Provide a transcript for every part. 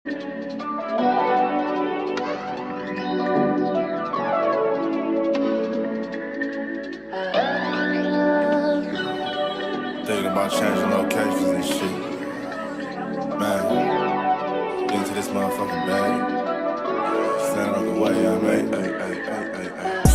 Thinking about changing locations and shit. Man, into this motherfucking bag. Stand on the way I made.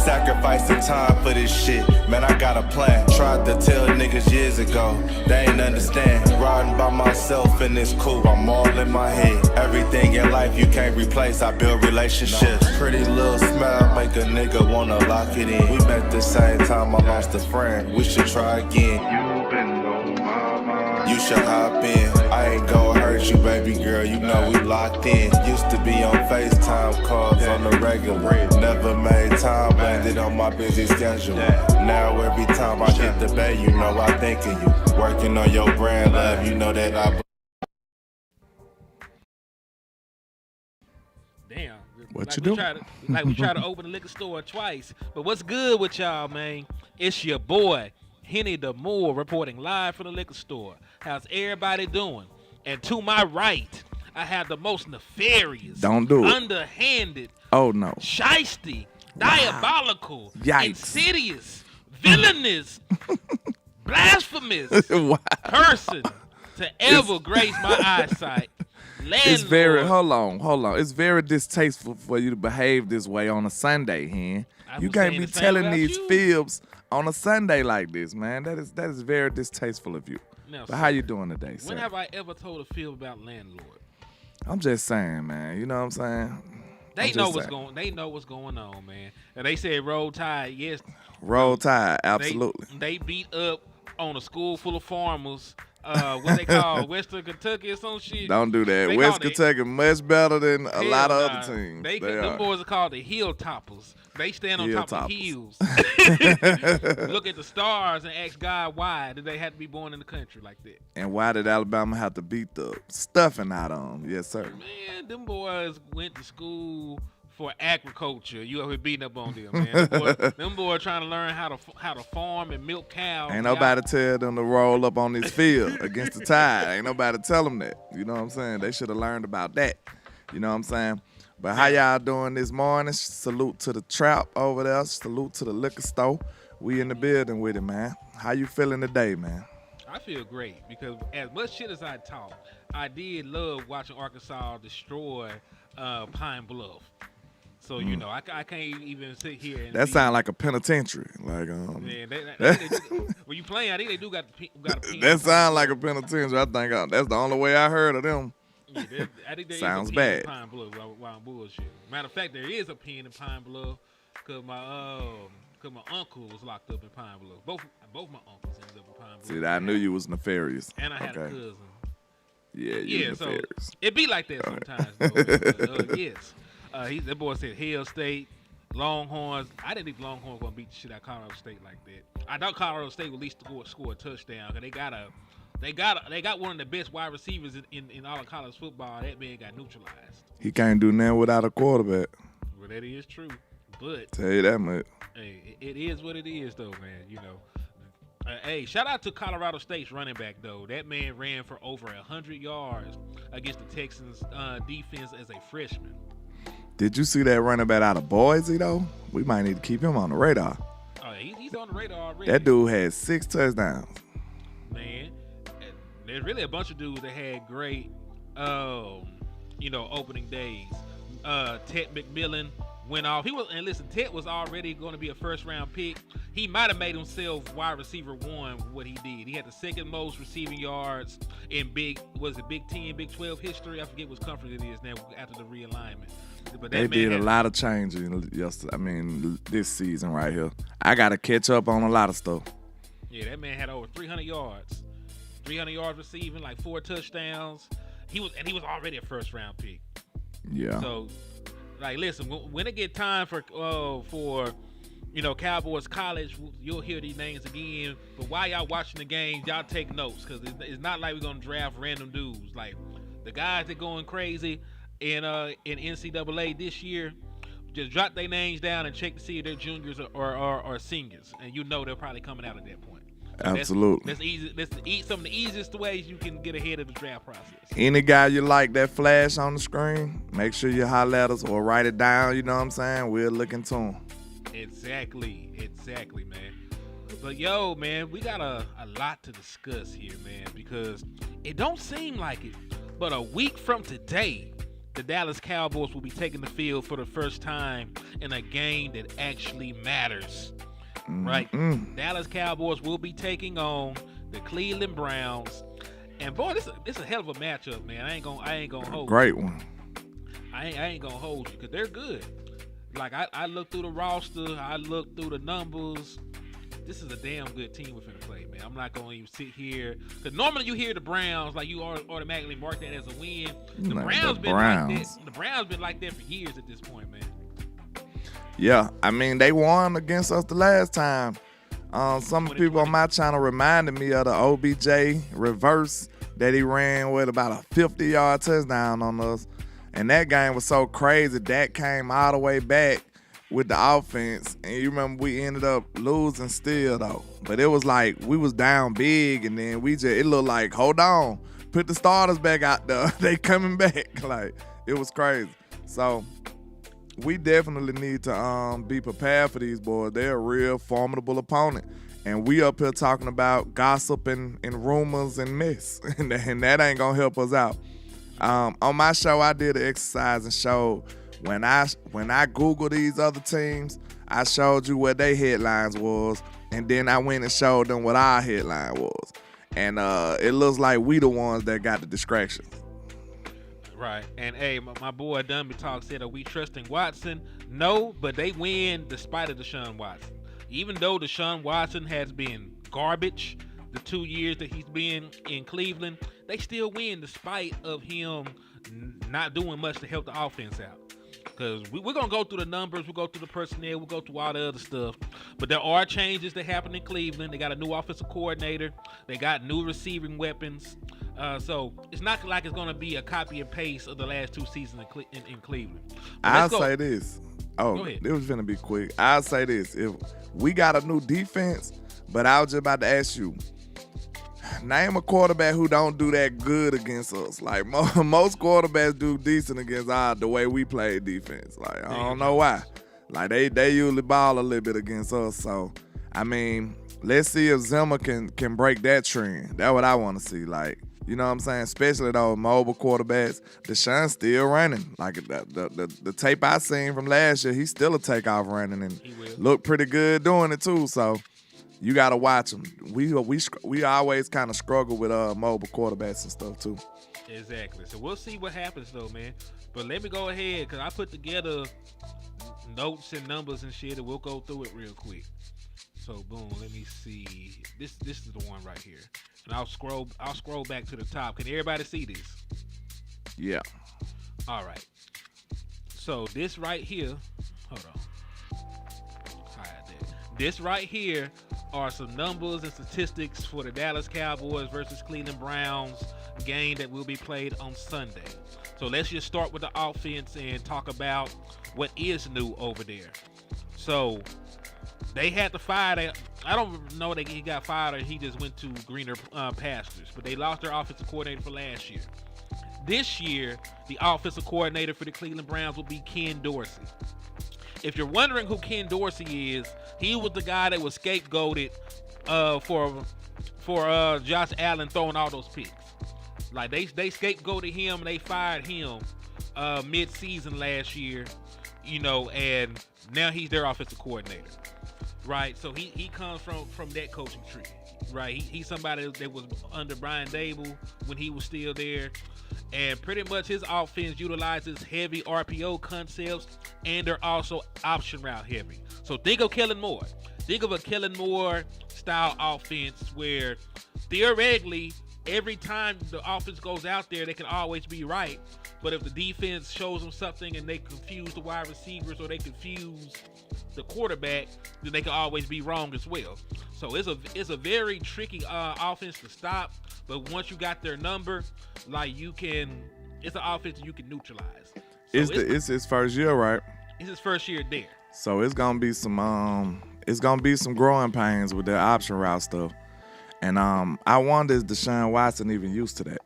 Sacrificing time for this shit. Man, I got a plan. Tried to tell niggas years ago. They ain't understand. Riding by myself and it's cool. I'm all in my head. Everything in life you can't replace. I build relationships. Pretty little smile make a nigga wanna lock it in. We met the same time I lost a friend. We should try again. You been on my mind. You should hop in. I ain't gon' hurt you, baby girl. You know we locked in. Used to be on FaceTime calls on the regular. Never made time, landed on my busy schedule. Now every time I hit the bay, you know I think of you. Working on your brand, love, you know that I. Damn. What you doing? We try to open the liquor store twice. But what's good with y'all, man? It's your boy, Henny the Moore, reporting live from the liquor store. How's everybody doing? And to my right, I have the most nefarious, Don't do it. underhanded, Oh no. shiesty, diabolical, Yikes. insidious, villainous, blasphemous Wow. person to ever grace my eyesight. It's very Landlord. hold on. It's very distasteful for you to behave this way on a Sunday, Hen. I You was can't saying be the same telling about these you. fibs on a Sunday like this, man. That is very distasteful of you. Now, But how you doing today, sir? when have I ever told a fib about landlord? I'm just saying, man. You know what I'm saying? They I'm know just what's saying. going. They know what's going on, man. And they said roll tide. Yes, Roll Tide, they, absolutely. They beat up on a school full of farmers. What they call Western Kentucky or some shit. Don't do that. They West called it- Kentucky much better than a Hell lot of nah. other teams. They They them are. boys are called the hill toppers. They stand on Hill top of toppers. hills. Look at the stars and ask God why did they have to be born in the country like that. And why did Alabama have to beat the stuffing out of them? Yes, sir. Man, them boys went to school for agriculture. You over here beating up on them, man. Them boys trying to learn how to farm and milk cows. Ain't nobody tell them to roll up on this field against the Tide. Ain't nobody tell them that. You know what I'm saying? They should have learned about that. You know what I'm saying? But how y'all doing this morning? Salute to the trap over there. Salute to the liquor store. We in the building with it, man. How you feeling today, man? I feel great because as much shit as I talk, I did love watching Arkansas destroy Pine Bluff. So you know, I can't even sit here and That be- sound like a penitentiary. Like Man, when you playing, I think they do got a pen. that sound like a penitentiary. I think that's the only way I heard of them. Yeah, I think there Sounds is a pen bad. in Pine Bluff while I'm bullshit. Matter of fact, there is a pen in Pine Bluff because my uncle was locked up in Pine Bluff. Both my uncles ended up in Pine Bluff. See, I knew you was nefarious. And I had a Okay. cousin. Yeah, you Yeah, so nefarious. it be like that sometimes. Though. Yes, that boy said Hale State, Longhorns. I didn't think Longhorns gonna beat the shit out of Colorado State like that. I thought Colorado State would at least score a touchdown because they got one of the best wide receivers in all of college football. That man got neutralized. He can't do nothing without a quarterback. Well, that is true, but Tell you that much. hey, it is what it is, though, man. You know. Hey, shout out to Colorado State's running back though. That man ran for over 100 yards against the Texans' defense as a freshman. Did you see that running back out of Boise though? We might need to keep him on the radar. Oh, he's on the radar already. That dude had 6 touchdowns. Man, there's really a bunch of dudes that had great, opening days. Ted McMillan went off. Ted was already going to be a first-round pick. He might have made himself wide receiver one with what he did. He had the second most receiving yards in Big 10, Big 12 history. I forget what conference it is now after the realignment. But They did a lot of changes this season right here. I got to catch up on a lot of stuff. Yeah, that man had over 300 yards. 300 yards receiving, like 4 touchdowns. He was already a first-round pick. Yeah. So, like, listen, when it get time for Cowboys College, you'll hear these names again. But while y'all watching the games, y'all take notes because it's not like we're gonna draft random dudes. Like the guys that going crazy in NCAA this year, just drop their names down and check to see if they're juniors or seniors, and you know they're probably coming out at that point. Absolutely. That's easy. That's some of the easiest ways you can get ahead of the draft process. Any guy you like that flash on the screen, make sure you holler at us or write it down. You know what I'm saying? We'll look into them. Exactly, man. But yo, man, we got a lot to discuss here, man, because it don't seem like it, but a week from today, the Dallas Cowboys will be taking the field for the first time in a game that actually matters. Right? Dallas Cowboys will be taking on the Cleveland Browns. And boy, this a hell of a matchup, man. I ain't gonna hold Great you. one. I ain't gonna hold you because they're good. Like I looked through the roster, I looked through the numbers. This is a damn good team we're finna play, man. I'm not gonna even sit here because normally you hear the Browns like you automatically mark that as a win. The Browns been like that. The Browns been like that for years at this point, man. Yeah, I mean, they won against us the last time. Some people on my channel reminded me of the OBJ reverse that he ran with about a 50-yard touchdown on us. And that game was so crazy. Dak came all the way back with the offense. And you remember we ended up losing still, though. But it was like we was down big, and then it looked like, hold on, put the starters back out there. They coming back. Like, it was crazy. So we definitely need to be prepared for these boys. They're a real formidable opponent. And we up here talking about gossip and rumors and mess. and that ain't going to help us out. On my show, I did an exercise and showed when I Googled these other teams, I showed you what their headlines was. And then I went and showed them what our headline was. And it looks like we the ones that got the distractions. Right. And hey, my boy Dumby Talk said, are we trusting Watson? No, but they win despite of Deshaun Watson. Even though Deshaun Watson has been garbage the 2 years that he's been in Cleveland, they still win despite of him not doing much to help the offense out. Because we're going to go through the numbers, we'll go through the personnel, we'll go through all the other stuff. But there are changes that happen in Cleveland. They got a new offensive coordinator. They got new receiving weapons. So it's not like it's going to be a copy and paste of the last 2 seasons in Cleveland. I'll say this. Oh, it was going to be quick. I'll say this. If we got a new defense, but I was just about to ask you, name a quarterback who don't do that good against us. Like, most quarterbacks do decent against the way we play defense. Like, I don't know why. Like, they usually ball a little bit against us. So, I mean, let's see if Zimmer can break that trend. That's what I want to see. Like, you know what I'm saying? Especially those mobile quarterbacks. Deshaun's still running. Like, the tape I seen from last year, he's still a takeoff running and looked pretty good doing it too. So, you got to watch them. We always kind of struggle with mobile quarterbacks and stuff too. Exactly. So we'll see what happens though, man. But let me go ahead because I put together notes and numbers and shit, and we'll go through it real quick. So boom, let me see. This is the one right here, and I'll scroll back to the top. Can everybody see this? Yeah. All right. So this right here. Hold on. This right here are some numbers and statistics for the Dallas Cowboys versus Cleveland Browns game that will be played on Sunday. So let's just start with the offense and talk about what is new over there. So they had to fire that. I don't know that he got fired or he just went to greener pastures, but they lost their offensive coordinator for last year. This year, the offensive coordinator for the Cleveland Browns will be Ken Dorsey. If you're wondering who Ken Dorsey is, he was the guy that was scapegoated for Josh Allen throwing all those picks. Like they scapegoated him and they fired him mid-season last year, you know, and now he's their offensive coordinator, right? So he comes from that coaching tree, right? He's somebody that was under Brian Dable when he was still there. And pretty much his offense utilizes heavy RPO concepts, and they're also option route heavy. So think of Kellen Moore. Think of a Kellen Moore style offense where theoretically every time the offense goes out there, they can always be right. But if the defense shows them something and they confuse the wide receivers or they confuse the quarterback, then they can always be wrong as well. So it's a very tricky offense to stop. But once you got their number, like it's an offense you can neutralize. So it's his first year, right? It's his first year there. So it's gonna be some growing pains with their option route stuff. And I wonder is Deshaun Watson even used to that?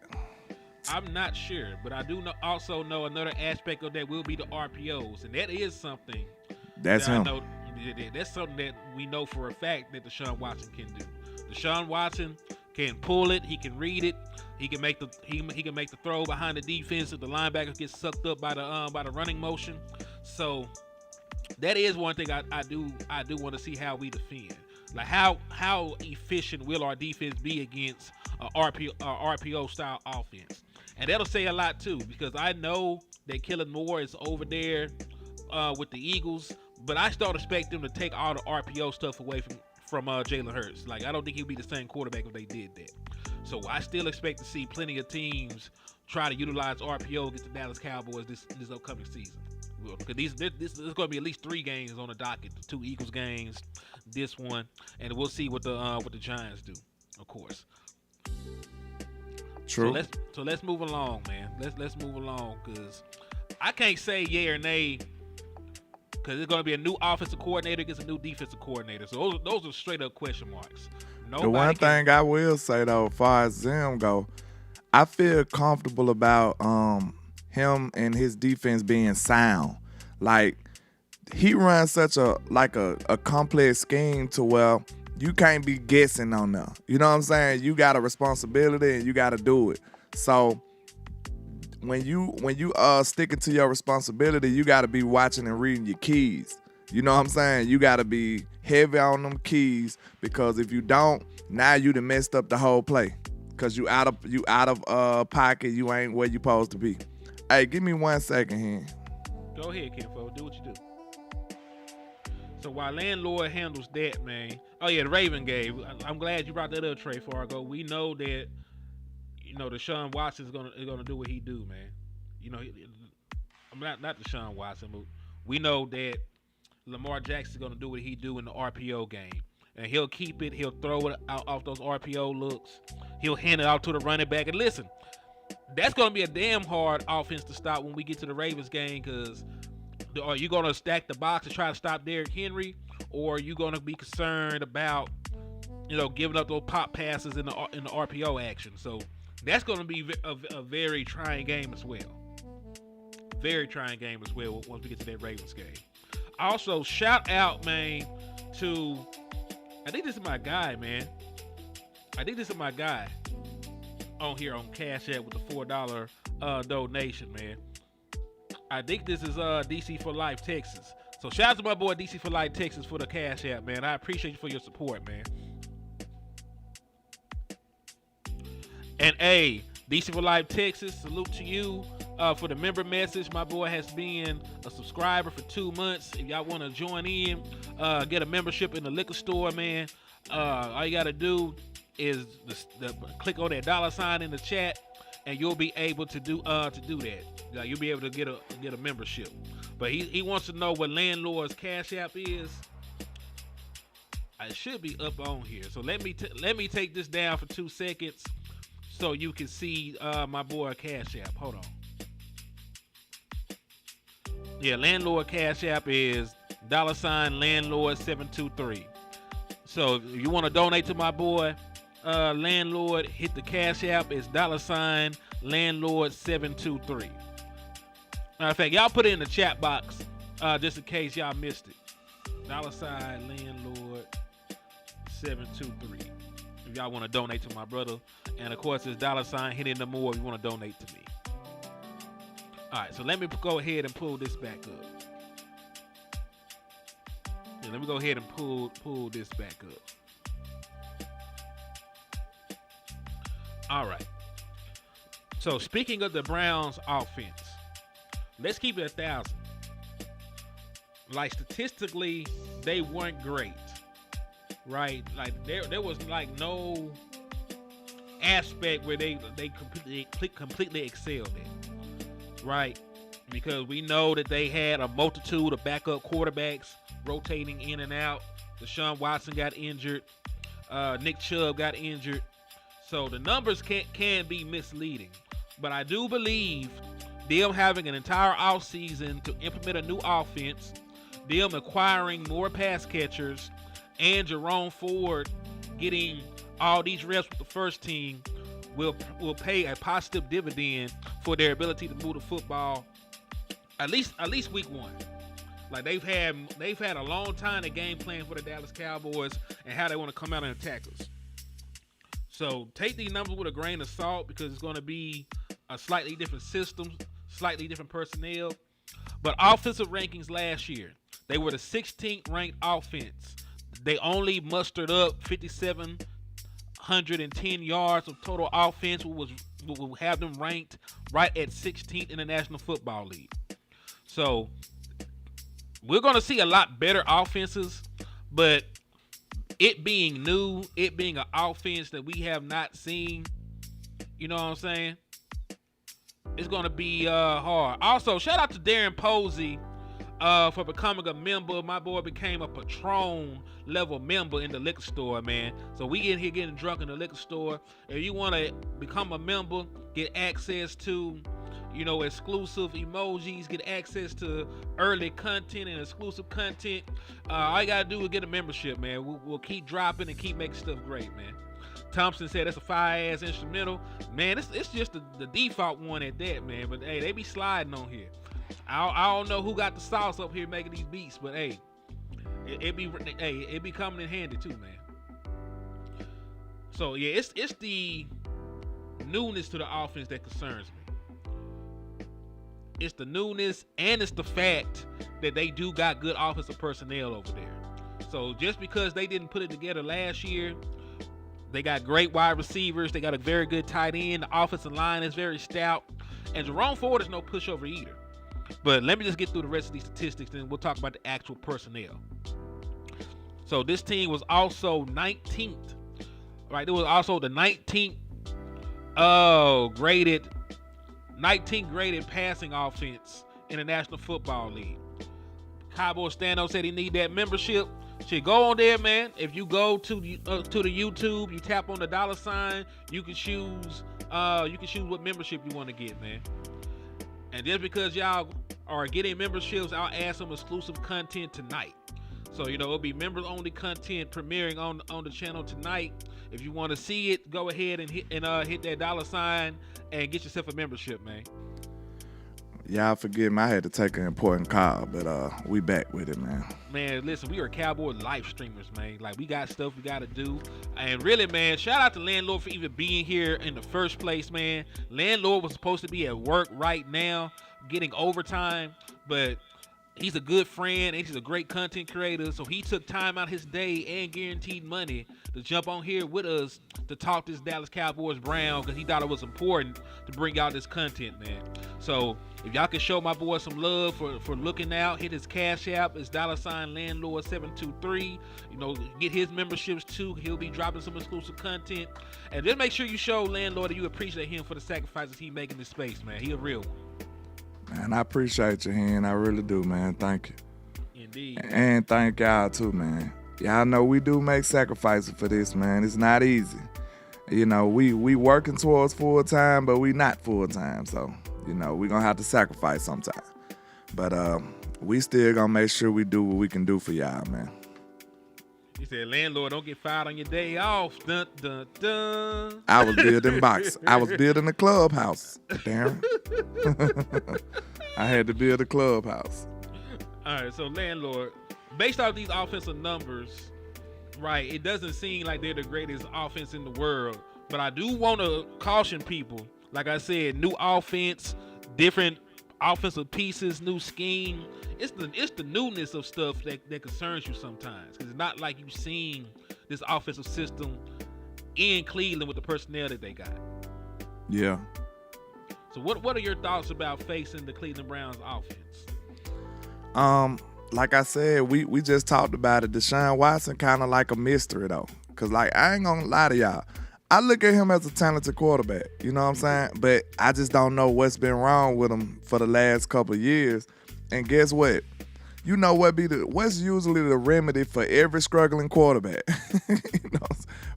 I'm not sure, but I do also know another aspect of that will be the RPOs, and that is something That's that him. I know. That's something that we know for a fact that Deshaun Watson can do. Deshaun Watson can pull it. He can read it. He can make the he can make the throw behind the defense if the linebacker gets sucked up by the running motion. So that is one thing I do want to see how we defend. Like how efficient will our defense be against a RPO style offense? And that'll say a lot too, because I know that Kellen Moore is over there with the Eagles, but I still expect them to take all the RPO stuff away from Jalen Hurts. Like, I don't think he'll be the same quarterback if they did that. So I still expect to see plenty of teams try to utilize RPO against the Dallas Cowboys this upcoming season. Because this is going to be at least 3 games on the docket: the 2 Eagles games, this one, and we'll see what the Giants do, of course. True. So let's move along, man. Let's move along, because I can't say yay or nay, because it's going to be a new offensive coordinator against a new defensive coordinator. So those are straight up question marks. The one thing I will say though, as far as them go, I feel comfortable about him and his defense being sound. Like, he runs such a complex scheme to where you can't be guessing on them. You know what I'm saying? You got a responsibility and you got to do it. So when you sticking to your responsibility, you got to be watching and reading your keys. You know what I'm saying? You got to be heavy on them keys, because if you don't, now you done messed up the whole play, because you out of pocket. You ain't where you supposed to be. Hey, give me 1 second here. Go ahead, Kenfo. Do what you do. So while Landlord handles that, man. Oh yeah, the Raven game. I'm glad you brought that up, Trey Fargo. We know that, Deshaun Watson is gonna do what he do, man. I'm not Deshaun Watson, but we know that Lamar Jackson is gonna do what he do in the RPO game, and he'll keep it. He'll throw it out off those RPO looks. He'll hand it out to the running back. And listen, that's gonna be a damn hard offense to stop when we get to the Ravens game, because are you gonna stack the box to try to stop Derrick Henry, or are you gonna be concerned about giving up those pop passes in the RPO action? So that's gonna be a very trying game as well. Very trying game as well once we get to that Ravens game. Also, shout out, man, to, I think this is my guy, man. I think this is my guy on here on Cash App with the $4 donation, man. I think this is DC for Life Texas. So shout out to my boy DC for Life Texas for the Cash App, man. I appreciate you for your support, man. And hey, DC for Life Texas, salute to you for the member message. My boy has been a subscriber for 2 months. If y'all want to join in, get a membership in the liquor store, man, all you got to do is click on that $ in the chat, and you'll be able to do that. You'll be able to get a membership. But he wants to know what Landlord's Cash App is. It should be up on here. So let me take this down for 2 seconds so you can see my boy Cash App. Hold on. Yeah, Landlord Cash App is $ Landlord 723. So if you want to donate to my boy Landlord, hit the Cash App. It's $ Landlord 723. Matter of fact, y'all put it in the chat box just in case y'all missed it. $ Landlord 723. If y'all want to donate to my brother, and of course it's $ hitting the more if you want to donate to me. All right, so let me go ahead and pull this back up. Yeah, let me go ahead and pull this back up. All right. So speaking of the Browns offense, let's keep it 1,000. Like, statistically, they weren't great, right? Like there was like no aspect where they completely excelled in, right? Because we know that they had a multitude of backup quarterbacks rotating in and out. Deshaun Watson got injured. Nick Chubb got injured. So the numbers can be misleading. But I do believe them having an entire offseason to implement a new offense, them acquiring more pass catchers, and Jerome Ford getting all these reps with the first team will pay a positive dividend for their ability to move the football at least week 1. Like they've had a long time to game plan for the Dallas Cowboys and how they want to come out and attack us. So take these numbers with a grain of salt because it's going to be a slightly different system, slightly different personnel. But offensive rankings last year, they were the 16th ranked offense. They only mustered up 5,710 yards of total offense, which will have them ranked right at 16th in the National Football League. So we're going to see a lot better offenses, but it being new, it being an offense that we have not seen, you know what I'm saying? It's going to be hard. Also, shout out to Darren Posey for becoming a member. My boy became a Patron level member in the liquor store, man. So we in here getting drunk in the liquor store. If you want to become a member, get access to, you know, exclusive emojis, get access to early content and exclusive content. All you gotta do is get a membership, man. We'll keep dropping and keep making stuff great, man. Thompson said that's a fire-ass instrumental. Man, it's just the default one at that, man. But hey, they be sliding on here. I don't know who got the sauce up here making these beats, but hey, it be coming in handy too, man. So yeah, it's the newness to the offense that concerns me. It's the newness and it's the fact that they do got good offensive personnel over there. So just because they didn't put it together last year, they got great wide receivers. They got a very good tight end. The offensive line is very stout. And Jerome Ford is no pushover either. But let me just get through the rest of these statistics, and we'll talk about the actual personnel. So this team was also 19th. Right, it was also the 19th graded 19th graded passing offense in the National Football League. Cowboy Stano said he need that membership. Should go on there, man. If you go to the YouTube, you tap on the $sign, you can choose what membership you want to get, man. And just because y'all are getting memberships, I'll add some exclusive content tonight. So, you know, it'll be members only content premiering on the channel tonight. If you want to see it, go ahead and hit that $sign and get yourself a membership, man. Y'all forgive me, I had to take an important call, but we back with it, man. Man, listen, we are Cowboy live streamers, man. Like, we got stuff we got to do. And really, man, shout out to Landlord for even being here in the first place, man. Landlord was supposed to be at work right now, getting overtime, but he's a good friend and he's a great content creator, so he took time out his day and guaranteed money to jump on here with us to talk this Dallas Cowboys Brown because he thought it was important to bring out this content, man. So if y'all can show my boy some love for looking out, hit his Cash App. It's $Landlord723. You know, get his memberships too. He'll be dropping some exclusive content. And just make sure you show Landlord that you appreciate him for the sacrifices he making in this space, man. He a real one. Man, I appreciate you, Hen. I really do, man. Thank you. Indeed. And thank y'all too, man. Y'all know we do make sacrifices for this, man. It's not easy. You know, we working towards full time, but we not full time. So, you know, we gonna have to sacrifice sometime. But we still gonna make sure we do what we can do for y'all, man. He said, Landlord, don't get fired on your day off. Dun, dun, dun. I was building a clubhouse, Darren. I had to build a clubhouse. All right, so Landlord, based off these offensive numbers, right, it doesn't seem like they're the greatest offense in the world. But I do want to caution people. Like I said, new offense, different offensive pieces, new scheme. It's the newness of stuff that concerns you sometimes. Because it's not like you've seen this offensive system in Cleveland with the personnel that they got. Yeah. So what are your thoughts about facing the Cleveland Browns offense? Like I said, we just talked about it. Deshaun Watson kind of like a mystery though. Cause like I ain't gonna lie to y'all. I look at him as a talented quarterback, you know what I'm saying? But I just don't know what's been wrong with him for the last couple of years. And guess what? You know what's usually the remedy for every struggling quarterback? You know,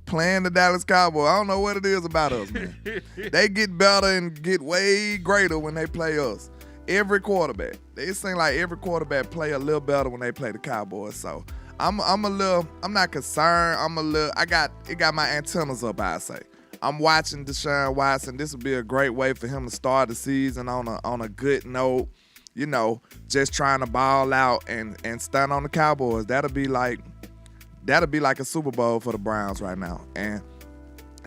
playing the Dallas Cowboys. I don't know what it is about us, man. They get better and get way greater when they play us. Every quarterback. It seems like every quarterback play a little better when they play the Cowboys. So I'm not concerned. It got my antennas up, I say. I'm watching Deshaun Watson. This would be a great way for him to start the season on a good note. You know, just trying to ball out and stand on the Cowboys. That'll be like a Super Bowl for the Browns right now. And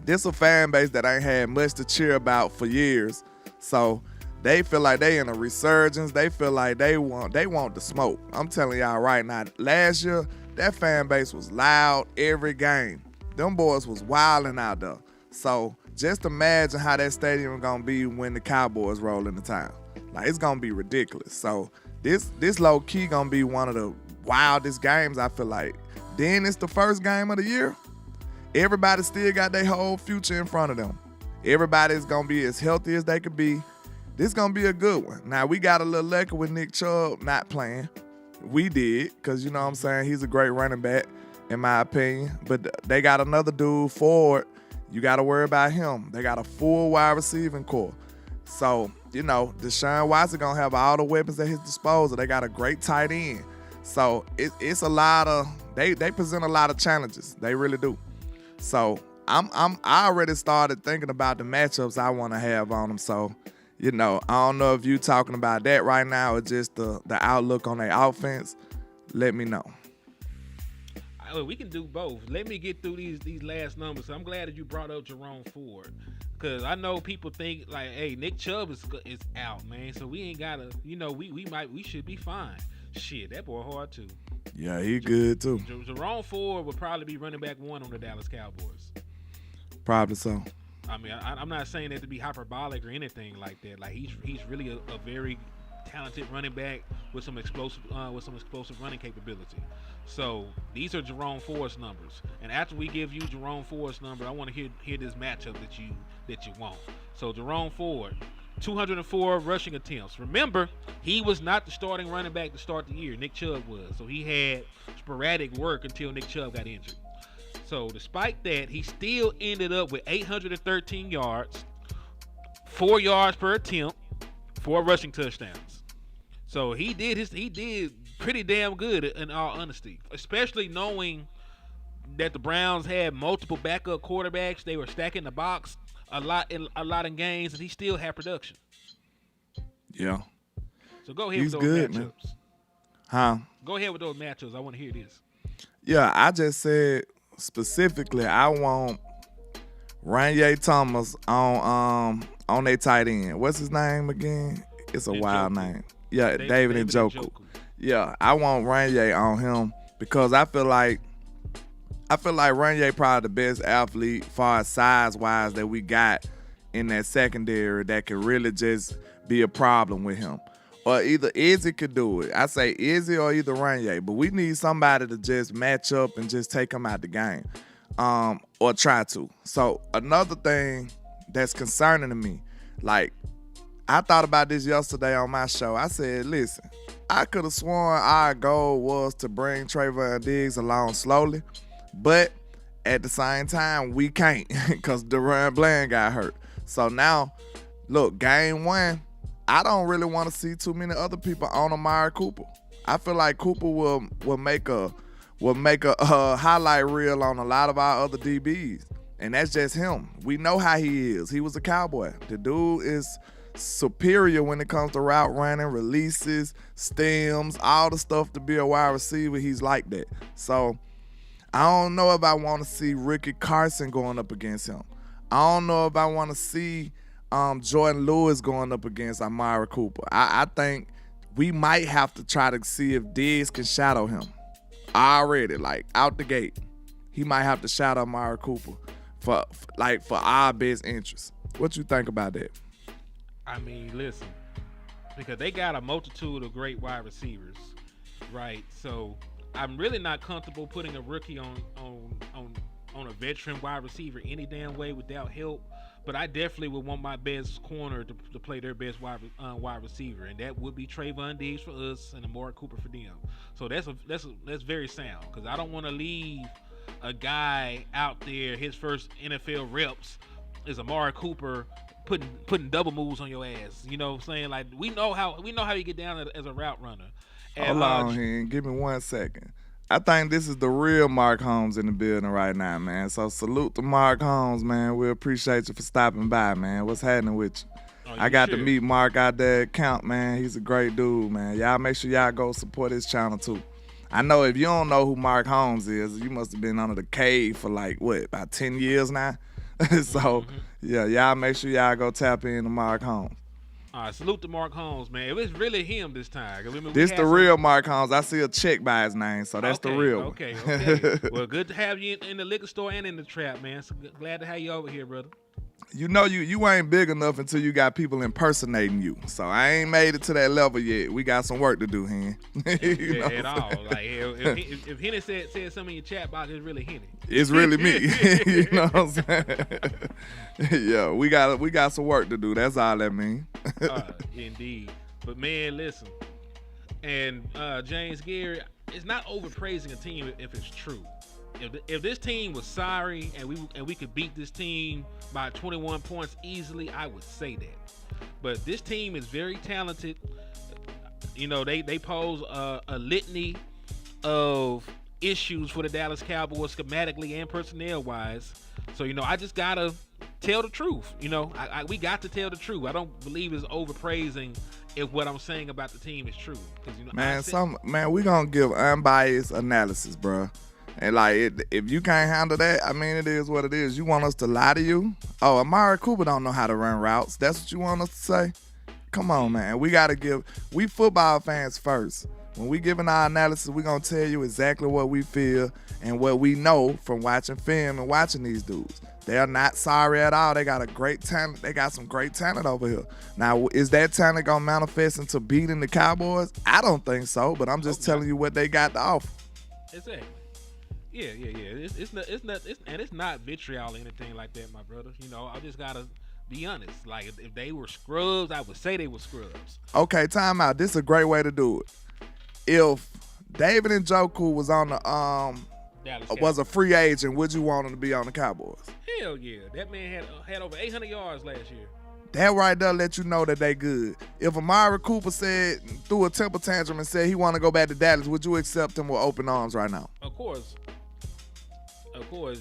this a fan base that ain't had much to cheer about for years. So they feel like they in a resurgence. They feel like they want the smoke. I'm telling y'all right now, last year, that fan base was loud every game. Them boys was wilding out there. So just imagine how that stadium is gonna be when the Cowboys roll into town. Like, it's gonna be ridiculous. So this low key gonna be one of the wildest games, I feel like. Then it's the first game of the year. Everybody still got their whole future in front of them. Everybody's gonna be as healthy as they could be. This gonna be a good one. Now, we got a little lucky with Nick Chubb not playing. We did, because you know what I'm saying, he's a great running back, in my opinion. But they got another dude forward. You got to worry about him. They got a full wide receiving core. So, you know, Deshaun Watson going to have all the weapons at his disposal. They got a great tight end. So, it's a lot of – they present a lot of challenges. They really do. So, I already started thinking about the matchups I want to have on them. So, you know, I don't know if you talking about that right now or just the outlook on their offense. Let me know. We can do both. Let me get through these last numbers. I'm glad that you brought up Jerome Ford, because I know people think like, hey, Nick Chubb is out, man. So we ain't gotta, you know, we should be fine. Shit, that boy hard too. Yeah, he good too. Jerome Ford would probably be running back 1 on the Dallas Cowboys. Probably so. I mean, I'm not saying that to be hyperbolic or anything like that. Like, he's really a very talented running back with some explosive running capability. So these are Jerome Ford's numbers, and after we give you Jerome Ford's number, I want to hear this matchup that you want. So Jerome Ford, 204 rushing attempts. Remember, he was not the starting running back to start the year. Nick Chubb was, so he had sporadic work until Nick Chubb got injured. So despite that, he still ended up with 813 yards, 4 yards per attempt, 4 rushing touchdowns. So he did pretty damn good, in all honesty, especially knowing that the Browns had multiple backup quarterbacks. They were stacking the box a lot in games, and he still had production. Yeah. So go ahead He's with those good, matchups. man. Huh? Go ahead with those matchups. I want to hear this. Yeah, I just said specifically I want Ranye Thomas on their tight end. What's his name again? It's a wild name. Yeah, David Njoku. Yeah, I want Ranye on him because I feel like Ranye probably the best athlete far as size-wise that we got in that secondary that could really just be a problem with him. Or either Izzy could do it. I say Izzy or either Ranye. But we need somebody to just match up and just take him out the game. Or try to. So another thing that's concerning to me, like, I thought about this yesterday on my show. I said, listen, I could have sworn our goal was to bring Trayvon Diggs along slowly, but at the same time, we can't because Deron Bland got hurt. So now, look, game 1, I don't really want to see too many other people on Amari Cooper. I feel like Cooper will make a highlight reel on a lot of our other DBs, and that's just him. We know how he is. He was a Cowboy. The dude is superior when it comes to route running, releases, stems, all the stuff to be a wide receiver. He's like that. So I don't know if I want to see Ricky Carson going up against him. I don't know if I want to see Jordan Lewis going up against Amari Cooper. I think we might have to try to see if Diggs can shadow him already, like out the gate. He might have to shadow Amari Cooper for our best interest. What you think about that? I mean, listen, because they got a multitude of great wide receivers, right? So I'm really not comfortable putting a rookie on a veteran wide receiver any damn way without help. But I definitely would want my best corner to play their best wide receiver, and that would be Trayvon Diggs for us and Amari Cooper for them. So that's very sound, because I don't want to leave a guy out there. His first NFL reps is Amari Cooper putting double moves on your ass. You know what I'm saying? Like, we know how you get down as a route runner. And, hold on here. Give me 1 second. I think this is the real Mark Holmes in the building right now, man. So salute to Mark Holmes, man. We appreciate you for stopping by, man. What's happening with you? I got to meet Mark out there at Camp, man. He's a great dude, man. Y'all make sure y'all go support his channel, too. I know if you don't know who Mark Holmes is, you must have been under the cave for like, what, about 10 years now? So, yeah, y'all make sure y'all go tap into Mark Holmes. All right, salute to Mark Holmes, man. It was really him this time. This the real Mark Holmes. I see a check by his name, so that's the real one. Okay. Well, good to have you in the liquor store and in the trap, man. So glad to have you over here, brother. You know you ain't big enough until you got people impersonating you. So I ain't made it to that level yet. We got some work to do, Hen. Yeah, at all. Like if Henny said something in your chat box, it's really Henny. It's really me. You know what I'm saying? Yeah, we got some work to do. That's all that means. Indeed. But man, listen. And James Gary, it's not overpraising a team if it's true. If this team was sorry and we could beat this team by 21 points easily, I would say that. But this team is very talented. You know, they pose a litany of issues for the Dallas Cowboys schematically and personnel wise. So, you know, I just gotta tell the truth. You know, we got to tell the truth. I don't believe it's overpraising if what I'm saying about the team is true. You know, man, we gonna give unbiased analysis, bro. And like, if you can't handle that, I mean, it is what it is. You want us to lie to you? Oh, Amari Cooper don't know how to run routes. That's what you want us to say? Come on, man. We football fans first. When we giving our analysis, we gonna tell you exactly what we feel and what we know from watching film and watching these dudes. They are not sorry at all. They got a great talent. They got some great talent over here. Now, is that talent gonna manifest into beating the Cowboys? I don't think so, but I'm just telling you what they got to offer. Exactly. Yeah. It's not vitriol or anything like that, my brother. You know, I just gotta be honest. Like, if they were scrubs, I would say they were scrubs. Okay, time out. This is a great way to do it. If David Njoku was on the was a free agent, would you want him to be on the Cowboys? Hell yeah. That man had over 800 yards last year. That right there let you know that they good. If Amari Cooper threw a temper tantrum and said he want to go back to Dallas, would you accept him with open arms right now? Of course.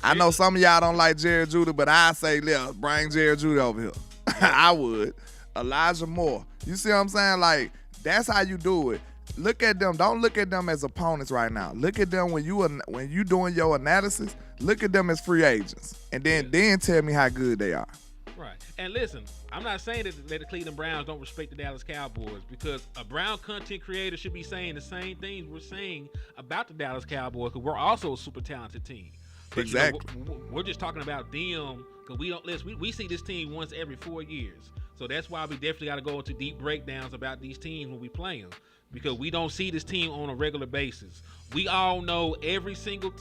I know some of y'all don't like Jerry Jeudy, but I say, yeah, bring Jerry Jeudy over here. I would. Elijah Moore. You see what I'm saying? Like, that's how you do it. Look at them. Don't look at them as opponents right now. Look at them when you doing your analysis. Look at them as free agents, and then tell me how good they are. Right. And listen, I'm not saying that the Cleveland Browns don't respect the Dallas Cowboys, because a Brown content creator should be saying the same things we're saying about the Dallas Cowboys, because we're also a super talented team. But, exactly. You know, we're just talking about them because we see this team once every 4 years. So that's why we definitely got to go into deep breakdowns about these teams when we play them, because we don't see this team on a regular basis. We all know every single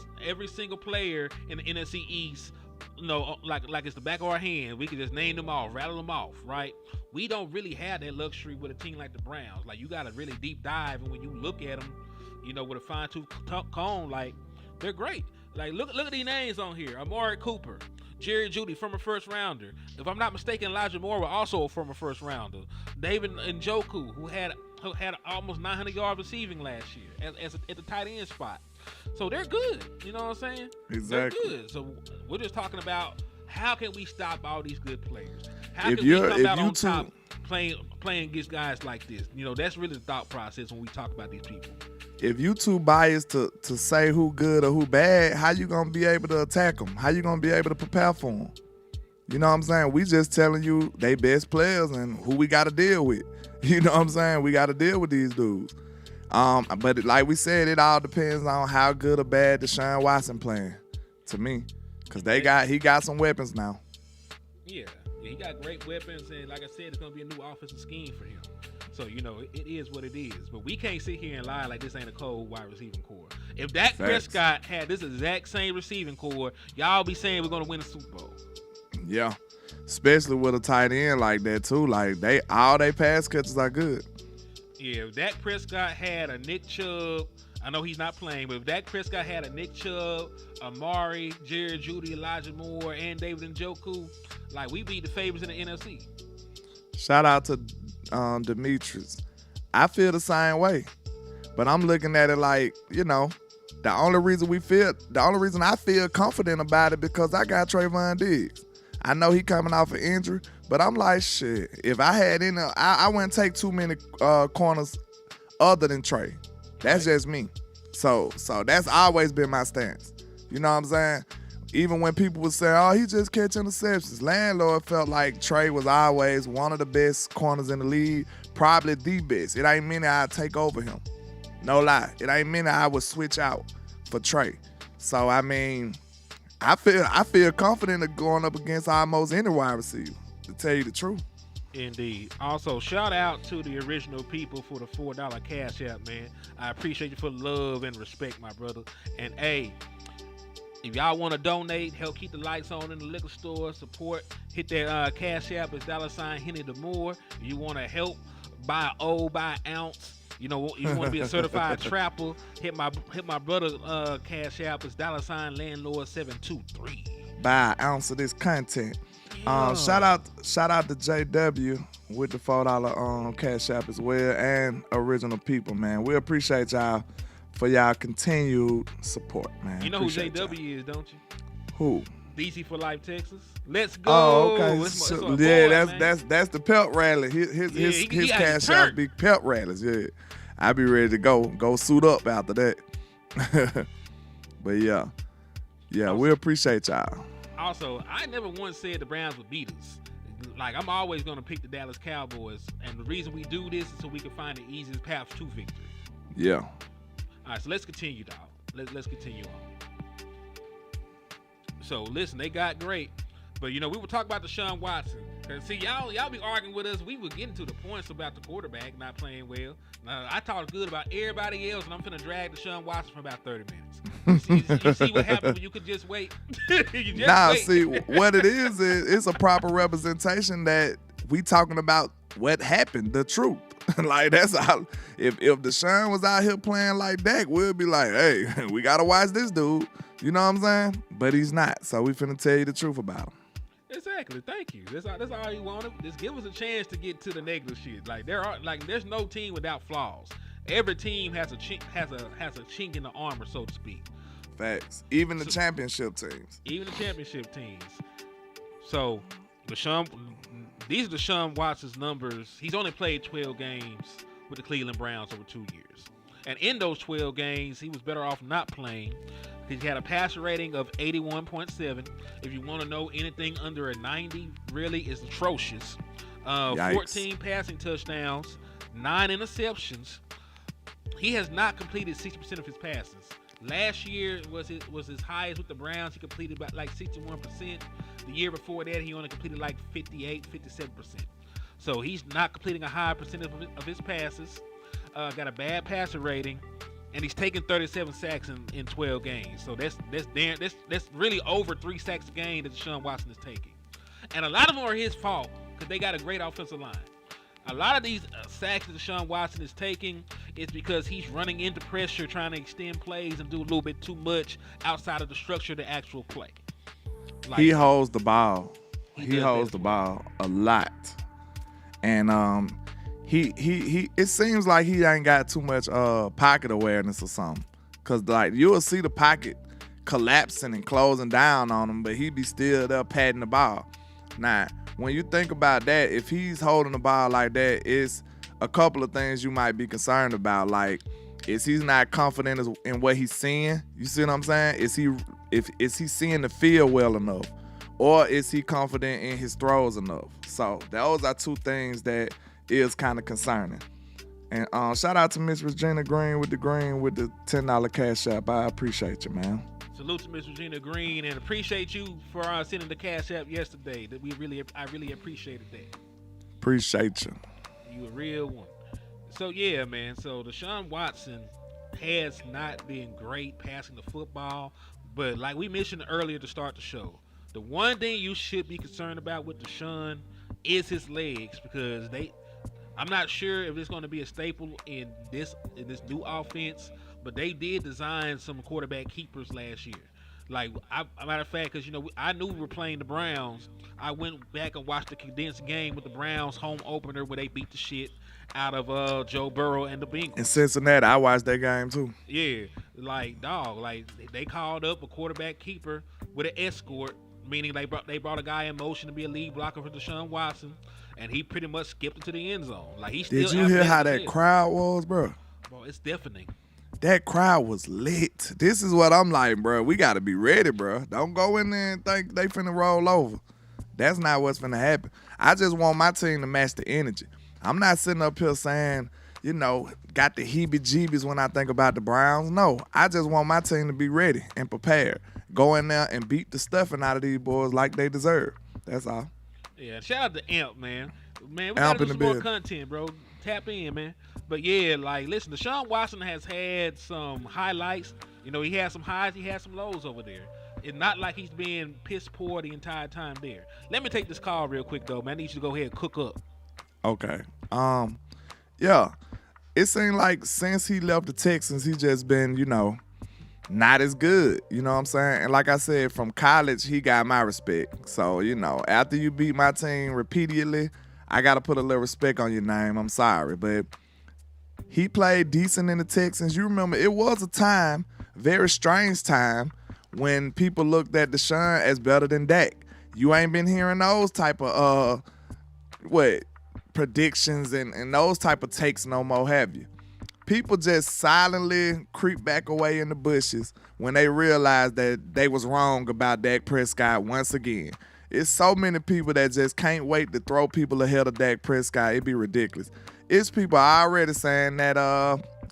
player in the NFC East, you know, like it's the back of our hand. We can just name them off, rattle them off, right? We don't really have that luxury with a team like the Browns. Like, you got to really deep dive, and when you look at them, you know, with a fine-tooth comb, like, they're great. Like, look at these names on here. Amari Cooper, Jerry Jeudy, former first rounder. If I'm not mistaken, Elijah Moore was also a former first rounder. David Njoku, who had almost 900 yards receiving last year at the tight end spot. So they're good. You know what I'm saying? Exactly. They're good. So we're just talking about how can we stop all these good players? How can we come out on top playing against guys like this? You know, that's really the thought process when we talk about these people. If you too biased to say who good or who bad, how you gonna be able to attack them? How you gonna be able to prepare for them? You know what I'm saying? We just telling you they best players and who we got to deal with. You know what I'm saying? We got to deal with these dudes. But like we said, it all depends on how good or bad Deshaun Watson playing, to me, because he got some weapons now. Yeah, he got great weapons, and like I said, it's gonna be a new offensive scheme for him. So, you know, it is what it is. But we can't sit here and lie like this ain't a cold wide receiving core. If Dak Prescott had this exact same receiving core, y'all be saying we're going to win a Super Bowl. Yeah, especially with a tight end like that, too. Like, all they pass catches are good. Yeah, if Dak Prescott had a Nick Chubb, I know he's not playing, but if Dak Prescott had a Nick Chubb, Amari, Jerry Jeudy, Elijah Moore, and David Njoku, like, we beat the favorites in the NFC. Shout out to Demetrius. I feel the same way, but I'm looking at it like, you know, The only reason I feel confident about it because I got Trayvon Diggs. I know he coming off an injury, but I'm like, shit. If I had I wouldn't take too many corners other than Trey. That's just me. So that's always been my stance. You know what I'm saying? Even when people would say, oh, he just catch interceptions. Landlord felt like Trey was always one of the best corners in the league, probably the best. It ain't meaning I'd take over him. No lie. It ain't meaning I would switch out for Trey. So, I mean, I feel confident of going up against almost any wide receiver, to tell you the truth. Indeed. Also, shout out to the original people for the $4 Cash App, man. I appreciate you for the love and respect, my brother. And, hey, if y'all want to donate, help keep the lights on in the liquor store, support, hit that Cash App. It's $Henny the Moore. If you want to help buy an ounce, you want to be a certified trapper, hit my brother Cash App. It's $Landlord723. Buy an ounce of this content. Yeah. Shout out to JW with the $4 Cash App as well, and original people, man. We appreciate y'all for y'all continued support, man. You know appreciate who JW is, don't you? Who? DC for Life, Texas. Let's go. Oh, okay. That's that's the pelt rally. His Cash App be pelt rallies. Yeah, I be ready to go suit up after that. But yeah, we appreciate y'all. Also, I never once said the Browns would beat us. Like, I'm always going to pick the Dallas Cowboys, and the reason we do this is so we can find the easiest path to victory. Yeah. All right, so let's continue, dog. Let's continue on. So, listen, they got great. But, we were talking about Deshaun Watson. See, y'all be arguing with us. We were getting to the points about the quarterback not playing well. Now, I talked good about everybody else, and I'm finna drag Deshaun Watson for about 30 minutes. You see what happened when you could just wait? Wait. See, what it is it's a proper representation that we talking about what happened, the truth. Like, that's all. If Deshaun was out here playing like that, we'll be like, hey, we got to watch this dude. You know what I'm saying? But he's not, so we finna tell you the truth about him. Exactly. Thank you. That's all you wanted. Just give us a chance to get to the negative shit. Like, there's no team without flaws. Every team has a chink in the armor, so to speak. Facts. Even the championship teams. So, these are Deshaun Watson's numbers. He's only played 12 games with the Cleveland Browns over 2 years. And in those 12 games, he was better off not playing. He had a passer rating of 81.7. If you want to know anything under a 90, really is atrocious. 14 passing touchdowns, 9 interceptions. He has not completed 60% of his passes. Last year was his highest with the Browns. He completed about like 61%. The year before that, he only completed like 57%. So he's not completing a high percentage of his passes. Got a bad passer rating. And he's taken 37 sacks in 12 games. So that's really over 3 sacks a game that Deshaun Watson is taking. And a lot of them are his fault because they got a great offensive line. A lot of these sacks that Deshaun Watson is taking is because he's running into pressure, trying to extend plays and do a little bit too much outside of the structure of the actual play. Like, he holds the ball. He holds the ball a lot. And he it seems like he ain't got too much pocket awareness or something. Cause like you'll see the pocket collapsing and closing down on him, but he be still there patting the ball. Now, when you think about that, if he's holding the ball like that, it's a couple of things you might be concerned about. Like, is he not confident in what he's seeing? You see what I'm saying? Is he seeing the field well enough? Or is he confident in his throws enough? So those are two things that is kind of concerning. And shout out to Miss Regina Green with the $10 Cash App. I appreciate you, man. Salute to Miss Regina Green, and appreciate you for sending the Cash App yesterday. I really appreciated that. Appreciate you. You a real one. So yeah, man. So Deshaun Watson has not been great passing the football, but like we mentioned earlier to start the show, the one thing you should be concerned about with Deshaun is his legs, because I'm not sure if it's going to be a staple in this new offense, but they did design some quarterback keepers last year. Like, matter of fact, because I knew we were playing the Browns. I went back and watched the condensed game with the Browns home opener where they beat the shit out of Joe Burrow and the Bengals. In Cincinnati, I watched that game too. Yeah, Like, dog, like they called up a quarterback keeper with an escort, meaning they brought a guy in motion to be a lead blocker for Deshaun Watson, and he pretty much skipped into the end zone. Like he's Did still you hear athletic how as that hell. crowd was, bro? Bro, it's deafening. That crowd was lit. This is what I'm like, bro. We got to be ready, bro. Don't go in there and think they finna roll over. That's not what's finna happen. I just want my team to match the energy. I'm not sitting up here saying, got the heebie-jeebies when I think about the Browns. No, I just want my team to be ready and prepared. Go in there and beat the stuffing out of these boys like they deserve. That's all. Yeah, shout out to Amp, man. Man, we Amp gotta in do the some more building. content, bro. Tap in, man. But yeah, like, listen, Deshaun Watson has had some highlights. He had some highs, he had some lows over there. It's not like he's being piss poor the entire time there. Let me take this call real quick, though, man. I need you to go ahead and cook up. Okay. Yeah. It seemed like since he left the Texans, he just been, not as good. You know what I'm saying? And like I said, from college, he got my respect. So, after you beat my team repeatedly, I got to put a little respect on your name. I'm sorry. But he played decent in the Texans. You remember, it was a time, very strange time, when people looked at Deshaun as better than Dak. You ain't been hearing those type of, predictions and those type of takes no more, have you? People just silently creep back away in the bushes when they realize that they was wrong about Dak Prescott once again. It's so many people that just can't wait to throw people ahead of Dak Prescott. It'd be ridiculous. It's people already saying that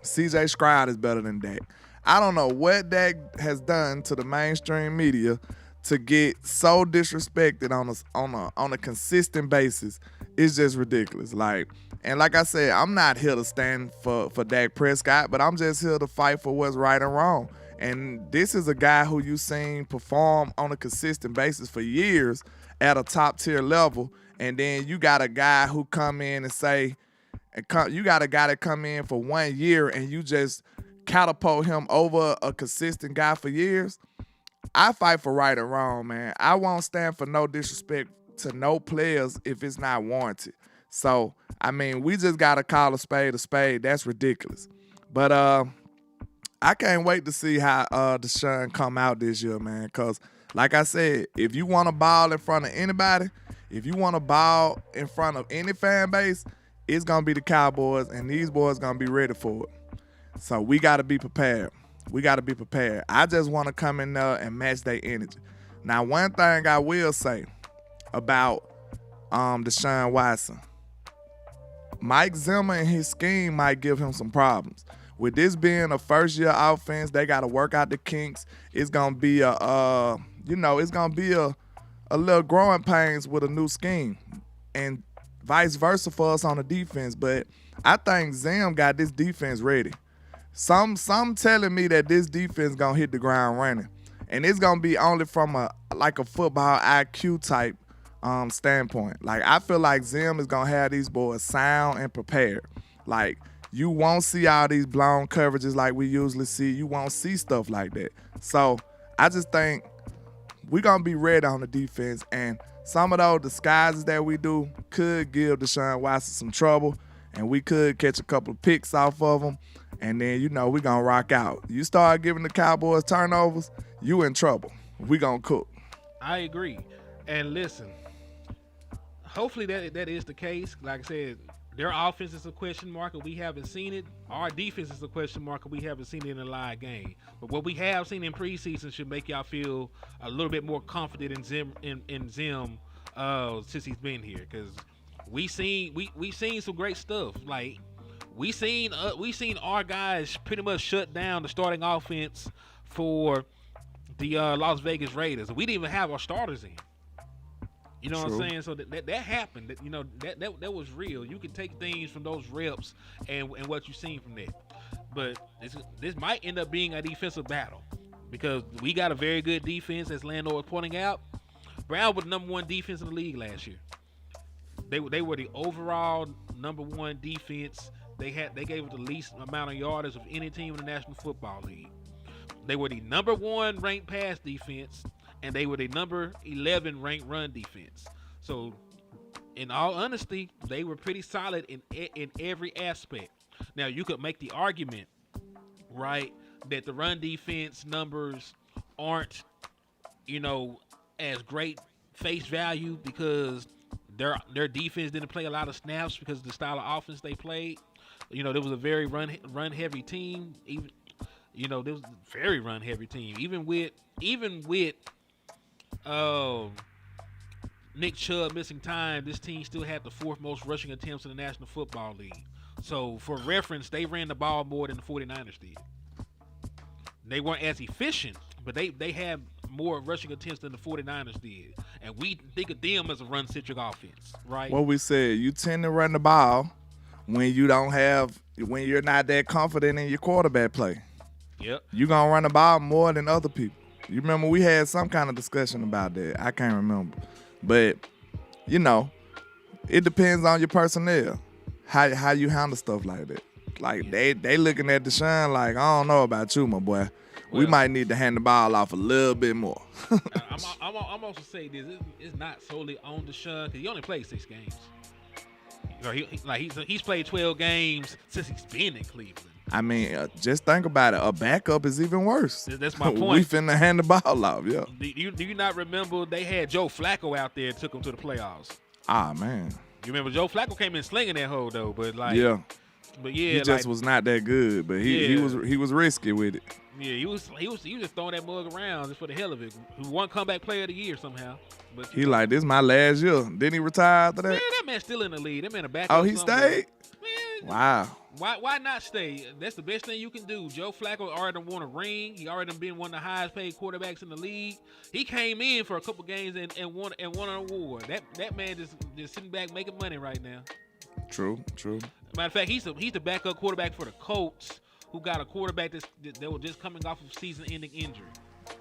CJ Stroud is better than Dak. I don't know what Dak has done to the mainstream media to get so disrespected on a consistent basis. It's just ridiculous. Like I said, I'm not here to stand for Dak Prescott, but I'm just here to fight for what's right and wrong. And this is a guy who you've seen perform on a consistent basis for years at a top tier level. And then you got a guy who come in and say, you got a guy that come in for 1 year and you just catapult him over a consistent guy for years. I fight for right and wrong, man. I won't stand for no disrespect to no players if it's not warranted. So, we just got to call a spade a spade. That's ridiculous. But I can't wait to see how Deshaun come out this year, man, because like I said, if you want to ball in front of anybody, if you want to ball in front of any fan base, it's going to be the Cowboys, and these boys going to be ready for it. So we got to be prepared. I just want to come in there and match their energy. Now, one thing I will say about Deshaun Watson, Mike Zimmer and his scheme might give him some problems. With this being a first-year offense, they got to work out the kinks. It's going to be a little growing pains with a new scheme, and vice versa for us on the defense. But I think Zim got this defense ready. Some telling me that this defense gonna hit the ground running, and it's gonna be only from a football IQ type standpoint. Like, I feel like Zim is gonna have these boys sound and prepared. Like, you won't see all these blown coverages like we usually see. You won't see stuff like that. So I just think we're gonna be ready on the defense, and some of those disguises that we do could give Deshaun Watson some trouble, and we could catch a couple of picks off of him. And then, we're going to rock out. You start giving the Cowboys turnovers, you in trouble. We going to cook. I agree. And listen, hopefully that is the case. Like I said, their offense is a question mark, and we haven't seen it. Our defense is a question mark, and we haven't seen it in a live game. But what we have seen in preseason should make y'all feel a little bit more confident in Zim since he's been here. Because we seen some great stuff. Like, we seen our guys pretty much shut down the starting offense for the Las Vegas Raiders. We didn't even have our starters in. You know True. what I'm saying? So that happened. That was real. You can take things from those reps and what you've seen from that. But this might end up being a defensive battle because we got a very good defense, as Lando was pointing out. Brown was the number one defense in the league last year. They were the overall number one defense. They gave it the least amount of yardage of any team in the National Football League. They were the number one ranked pass defense, and they were the number 11 ranked run defense. So, in all honesty, they were pretty solid in every aspect. Now, you could make the argument, right, that the run defense numbers aren't, as great face value because their defense didn't play a lot of snaps because of the style of offense they played. There was a very run heavy team. Even there was a very run heavy team. Even with Nick Chubb missing time, this team still had the 4th most rushing attempts in the National Football League. So for reference, they ran the ball more than the 49ers did. They weren't as efficient, but they had more rushing attempts than the 49ers did. And we think of them as a run-centric offense, right? What we said, you tend to run the ball when you're not that confident in your quarterback play. Yep. You're going to run the ball more than other people. You remember we had some kind of discussion about that. I can't remember. But, it depends on your personnel, how you handle stuff like that. Like, they looking at Deshaun like, I don't know about you, my boy. We might need to hand the ball off a little bit more. I'm also saying this. It's not solely on Deshaun because he only played 6 games. He's played 12 games since he's been in Cleveland. I mean, just think about it. A backup is even worse. That's my point. We finna hand the ball off, yeah. Do you not remember they had Joe Flacco out there and took him to the playoffs? Ah, man. You remember Joe Flacco came in slinging that hole though, but yeah. But yeah, he just was not that good, but he was risky with it. Yeah, he was just throwing that mug around just for the hell of it. He won comeback player of the year somehow. But he like, this is my last year. Didn't he retire after that? Man, that man's still in the league. That man a backup. Oh, he stayed? Man, wow. Why not stay? That's the best thing you can do. Joe Flacco already won a ring. He already been one of the highest paid quarterbacks in the league. He came in for a couple games and won an award. That man just sitting back making money right now. True. Matter of fact, he's the backup quarterback for the Colts, who got a quarterback that was just coming off of season-ending injury.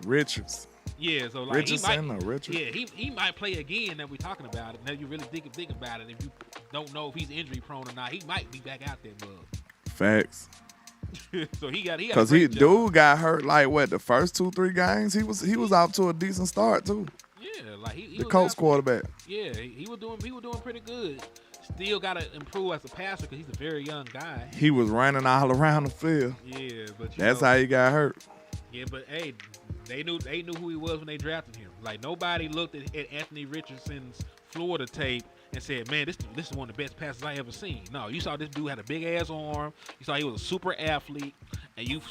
Richards. Yeah, so like Richards. Yeah, he might play again. That we're talking about it. Now you really think about it. If you don't know if he's injury prone or not, he might be back out there, bud. Facts. So he got because dude got hurt like what the first 2-3 games. He was off to a decent start too. Yeah, like he the Colts quarterback. Yeah, he was doing pretty good. Still got to improve as a passer because he's a very young guy. He was running all around the field. Yeah, but that's how he got hurt. Yeah, but hey, they knew who he was when they drafted him. Like nobody looked at Anthony Richardson's Florida tape and said, "Man, this is one of the best passes I ever seen." No, you saw this dude had a big ass arm. You saw he was a super athlete, and you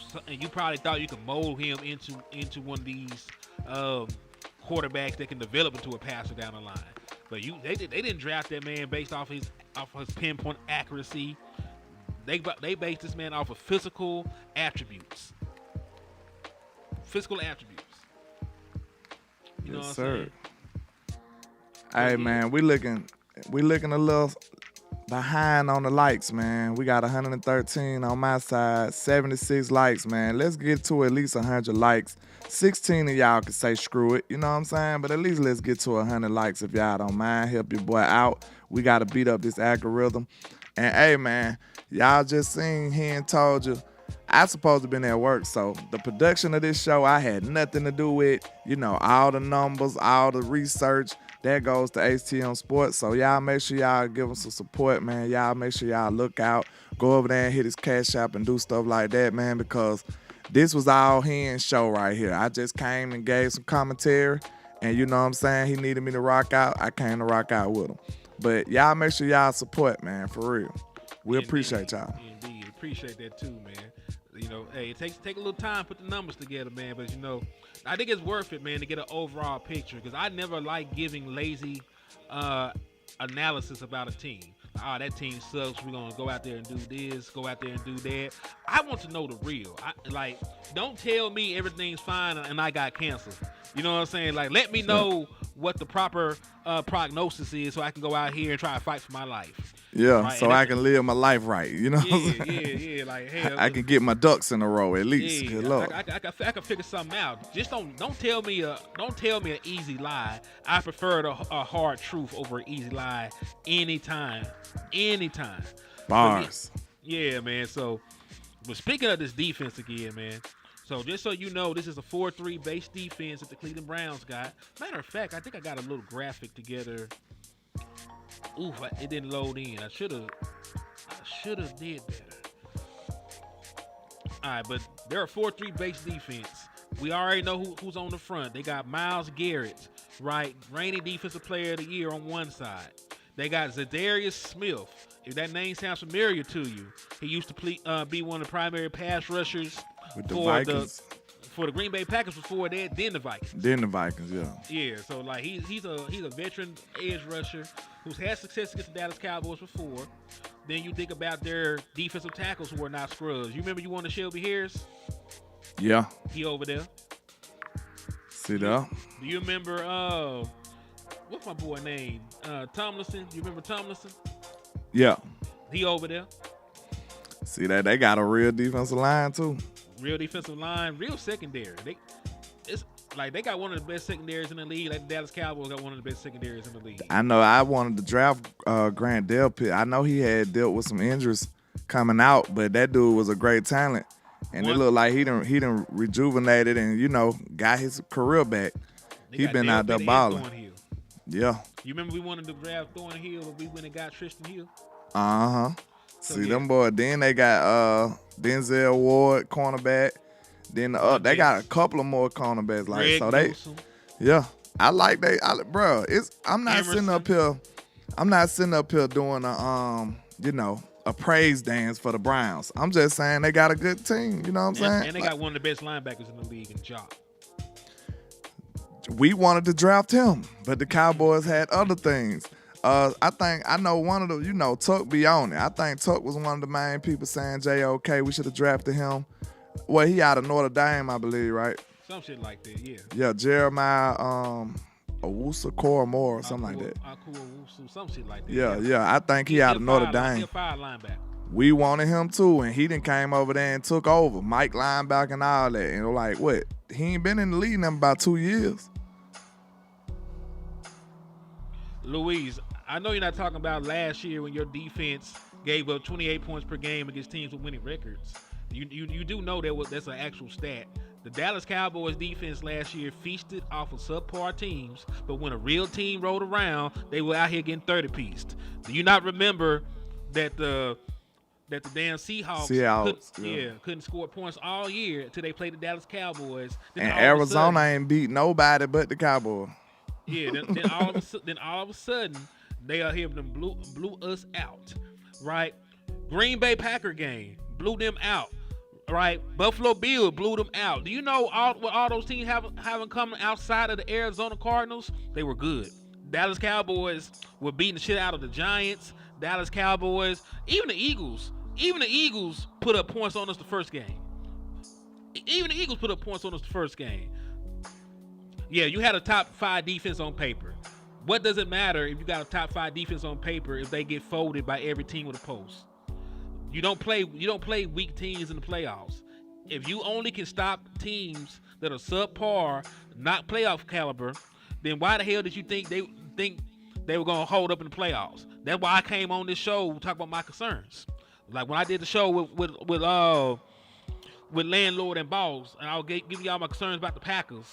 probably thought you could mold him into one of these quarterbacks that can develop into a passer down the line. But they didn't draft that man based off his pinpoint accuracy. They based this man off of physical attributes. You know what I'm saying? Hey man, we looking a little behind on the likes, man. We got 113 on my side, 76 likes, man. Let's get to at least 100 likes. 16 of y'all can say screw it, you know what I'm saying? But at least let's get to 100 likes if y'all don't mind. Help your boy out. We got to beat up this algorithm. And hey, man, y'all just seen he and told you I supposed to been at work, so the production of this show I had nothing to do with. All the numbers, all the research, that goes to HTM Sports. So y'all make sure y'all give him some support, man. Y'all make sure y'all look out. Go over there and hit his cash app and do stuff like that, man, because this was all his show right here. I just came and gave some commentary, and you know what I'm saying? He needed me to rock out. I came to rock out with him. But y'all make sure y'all support, man, for real. We appreciate y'all. Indeed. Appreciate that too, man. Hey, it take a little time to put the numbers together, man. But I think it's worth it, man, to get an overall picture because I never like giving lazy analysis about a team. That team sucks. We're gonna go out there and do this, go out there and do that. I want to know the real. Don't tell me everything's fine and I got cancer. You know what I'm saying? Like, let me know what the proper prognosis is so I can go out here and try to fight for my life. Yeah, right? So I can live my life right. You know what I'm saying? Yeah. Like, hey, I can get my ducks in a row at least. Good Lord. I can figure something out. Just don't tell me an easy lie. I prefer a hard truth over an easy lie anytime. Bars. Yeah, man. So, but speaking of this defense again, man. So just so you know, this is a 4-3 base defense that the Cleveland Browns got. Matter of fact, I think I got a little graphic together. Oof, it didn't load in. I should have did better. All right, but they're a 4-3 base defense. We already know who's on the front. They got Myles Garrett, right? Reigning Defensive Player of the Year on one side. They got Zadarius Smith. If that name sounds familiar to you, he used to be one of the primary pass rushers With the Vikings. For the Green Bay Packers before that, then the Vikings. Yeah. Yeah, so like he's a veteran edge rusher who's had success against the Dallas Cowboys before. Then you think about their defensive tackles who are not scrubs. You remember you wanted Shelby Harris? Yeah. He over there. See that? Do you remember what's my boy name? Tomlinson. You remember Tomlinson? Yeah. He over there. See that? They got a real defensive line too. Real defensive line, real secondary. They got one of the best secondaries in the league. Like the Dallas Cowboys got one of the best secondaries in the league. I know I wanted to draft Grant Delpit. I know he had dealt with some injuries coming out, but that dude was a great talent. And it looked like he done rejuvenated and, got his career back. He been out there balling. Yeah. You remember we wanted to draft Thornhill, but we went and got Tristan Hill? Uh-huh. See them boys. Then they got Denzel Ward, cornerback. Then they got a couple of more cornerbacks. Like Greg so Newsome. Yeah. I like bro. I'm not sitting up here doing a praise dance for the Browns. I'm just saying they got a good team. You know what I'm saying? And they got one of the best linebackers in the league in Jock. We wanted to draft him, but the Cowboys had other things. I know one of the, Tuck be on it. I think Tuck was one of the main people saying, JOK, we should have drafted him. Well, he out of Notre Dame, I believe, right? Some shit like that, yeah. Yeah, Jeremiah Owusu-Koramoah or something like that. Some shit like that. Yeah. I think he out of Notre Dame. He's a fire linebacker. We wanted him too, and he done came over there and took over. Mike linebacker and all that. And we're like, what? He ain't been in the league in about 2 years. Louise, I know you're not talking about last year when your defense gave up 28 points per game against teams with winning records. You do know that's an actual stat. The Dallas Cowboys defense last year feasted off of subpar teams, but when a real team rolled around, they were out here getting 30-pieced. Do you not remember that the damn Seahawks couldn't score points all year until they played the Dallas Cowboys? And Arizona ain't beat nobody but the Cowboys. Yeah, then all of a sudden, they are here and blew us out, right? Green Bay Packer game blew them out, right? Buffalo Bills blew them out. Do you know what all those teams haven't come outside of the Arizona Cardinals? They were good. Dallas Cowboys were beating the shit out of the Giants. Dallas Cowboys, even the Eagles put up points on us the first game. Yeah, you had a top 5 defense on paper. What does it matter if you got a top 5 defense on paper if they get folded by every team with a post? You don't play weak teams in the playoffs. If you only can stop teams that are subpar, not playoff caliber, then why the hell did you think they were gonna hold up in the playoffs? That's why I came on this show to talk about my concerns. Like when I did the show with Landlord and Boss, and I'll give y'all my concerns about the Packers.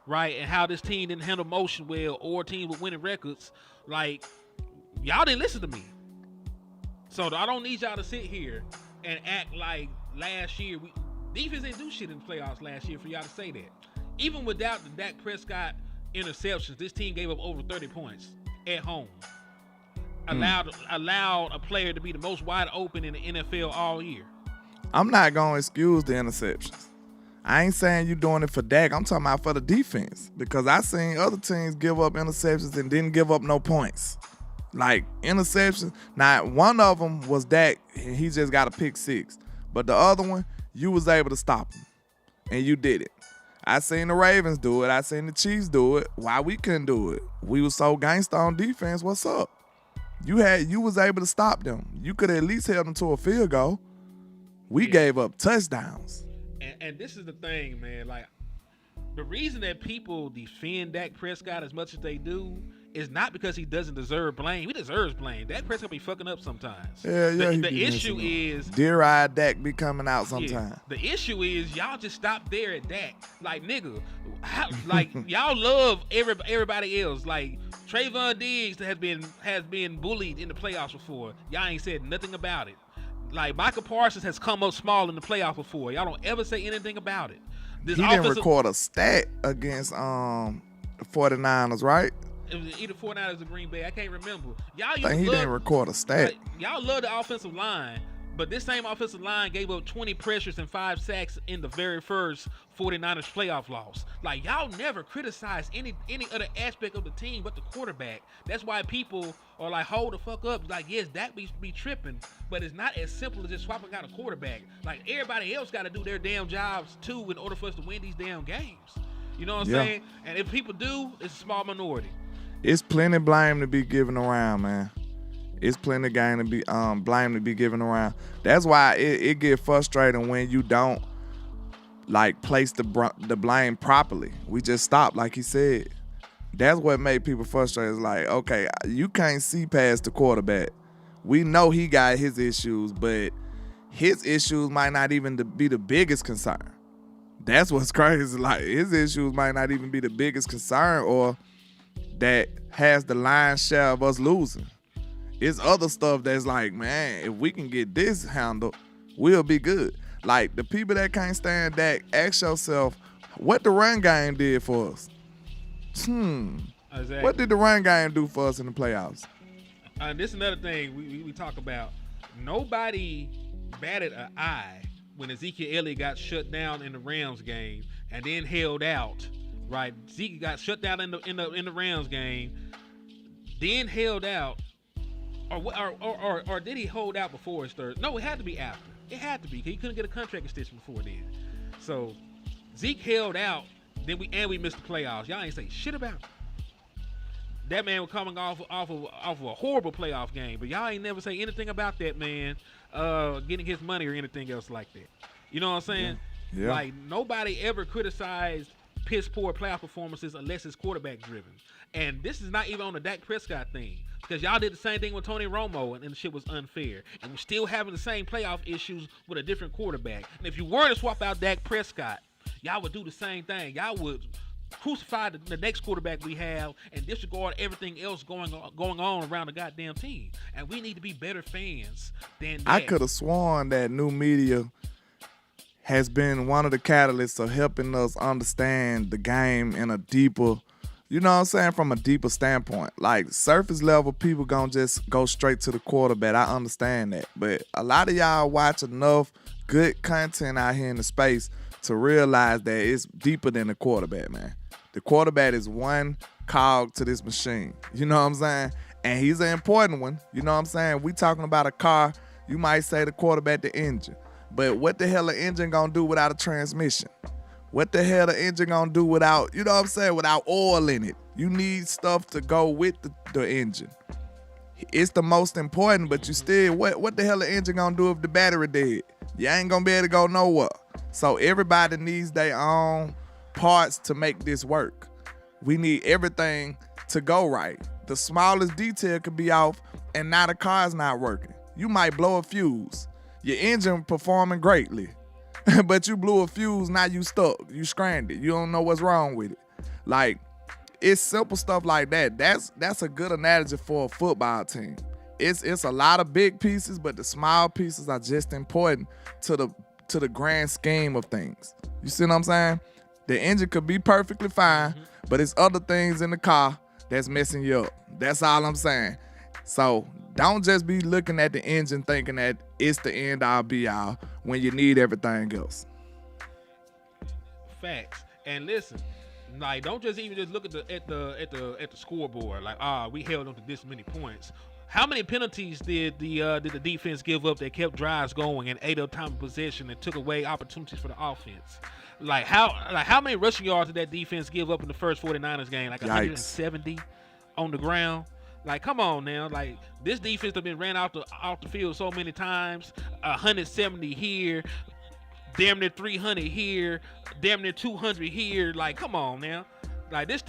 Right, and how this team didn't handle motion well, or teams with winning records. Like, y'all didn't listen to me. So I don't need y'all to sit here and act like last year defense didn't do shit in the playoffs last year for y'all to say that. Even without the Dak Prescott interceptions, this team gave up over 30 points at home. Allowed a player to be the most wide open in the NFL all year. I'm not gonna excuse the interceptions. I ain't saying you doing it for Dak. I'm talking about for the defense. Because I seen other teams give up interceptions and didn't give up no points. Like, interceptions. Now, one of them was Dak, and he just got a pick 6. But the other one, you was able to stop him. And you did it. I seen the Ravens do it. I seen the Chiefs do it. Why we couldn't do it? We was so gangsta on defense. What's up? You was able to stop them. You could at least held them to a field goal. We gave up touchdowns. And this is the thing, man. Like, the reason that people defend Dak Prescott as much as they do is not because he doesn't deserve blame. He deserves blame. Dak Prescott be fucking up sometimes. Yeah. The issue is Deer-eyed Dak be coming out sometimes. Yeah, the issue is y'all just stop there at Dak. Like, nigga, y'all love everybody else. Like, Trayvon Diggs has been bullied in the playoffs before. Y'all ain't said nothing about it. Like Michael Parsons has come up small in the playoff before. Y'all don't ever say anything about it. He didn't record a stat against the 49ers, right? It was either 49ers or Green Bay. I can't remember. Y'all I think he didn't record a stat. Y'all love the offensive line, but this same offensive line gave up 20 pressures and 5 sacks in the very first 49ers playoff loss. Like, y'all never criticize any other aspect of the team but the quarterback. That's why people are like, hold the fuck up. Like, yes, that be tripping, but it's not as simple as just swapping out a quarterback. Like, everybody else got to do their damn jobs too in order for us to win these damn games. You know what I'm saying? And if people do, it's a small minority. It's plenty blame to be given around, man. It's plenty game to be blame to be given around. That's why it get frustrating when you don't like place the blame properly. We just stop, like he said. That's what made people frustrated. It's like, okay, you can't see past the quarterback. We know he got his issues, but his issues might not even be the biggest concern. That's what's crazy. Like, his issues might not even be the biggest concern or that has the lion's share of us losing. It's other stuff that's like, man, if we can get this handled, we'll be good. Like, the people that can't stand Dak, ask yourself, what the run game did for us? Exactly. What did the run game do for us in the playoffs? This is another thing we talk about. Nobody batted an eye when Ezekiel Elliott got shut down in the Rams game and then held out. Right, Zeke got shut down in the Rams game, then held out, or did he hold out before his third? No, it had to be after. It had to be. He couldn't get a contract extension before then. So Zeke held out, then we missed the playoffs. Y'all ain't say shit about it. That man was coming off of a horrible playoff game, but y'all ain't never say anything about that man getting his money or anything else like that. You know what I'm saying? Yeah. Like, nobody ever criticized piss poor playoff performances unless it's quarterback driven. And this is not even on the Dak Prescott thing, because y'all did the same thing with Tony Romo and the shit was unfair. And we're still having the same playoff issues with a different quarterback. And if you were to swap out Dak Prescott, y'all would do the same thing. Y'all would crucify the next quarterback we have and disregard everything else going on around the goddamn team. And we need to be better fans than that. I could have sworn that new media has been one of the catalysts of helping us understand the game in a deeper, you know what I'm saying, from a deeper standpoint. Like, surface level people gonna just go straight to the quarterback. I understand that. But a lot of y'all watch enough good content out here in the space to realize that it's deeper than the quarterback, man. The quarterback is one cog to this machine. You know what I'm saying? And he's an important one. You know what I'm saying? We talking about a car, you might say the quarterback the engine. But what the hell the engine gonna do without a transmission? What the hell the engine gonna do without, you know what I'm saying, without oil in it? You need stuff to go with the engine. It's the most important, but you still, what the hell the engine gonna do if the battery dead? You ain't gonna be able to go nowhere. So everybody needs their own parts to make this work. We need everything to go right. The smallest detail could be off and now the car's not working. You might blow a fuse. Your engine performing greatly, but you blew a fuse, now you stuck, you stranded, you don't know what's wrong with it. Like, it's simple stuff like that. That's a good analogy for a football team. It's a lot of big pieces, but the small pieces are just important to the grand scheme of things. You see what I'm saying? The engine could be perfectly fine, but it's other things in the car that's messing you up. That's all I'm saying. So don't just be looking at the engine thinking that it's the end all be all when you need everything else. Facts. And listen, like, don't just look at the scoreboard. Like, we held them to this many points. How many penalties did the defense give up that kept drives going and ate up time of possession and took away opportunities for the offense? Like how many rushing yards did that defense give up in the first 49ers game? Like 170 on the ground. Like, come on now. Like, this defense have been ran off the field so many times. 170 here, damn near 300 here, damn near 200 here. Like, come on now. Like, this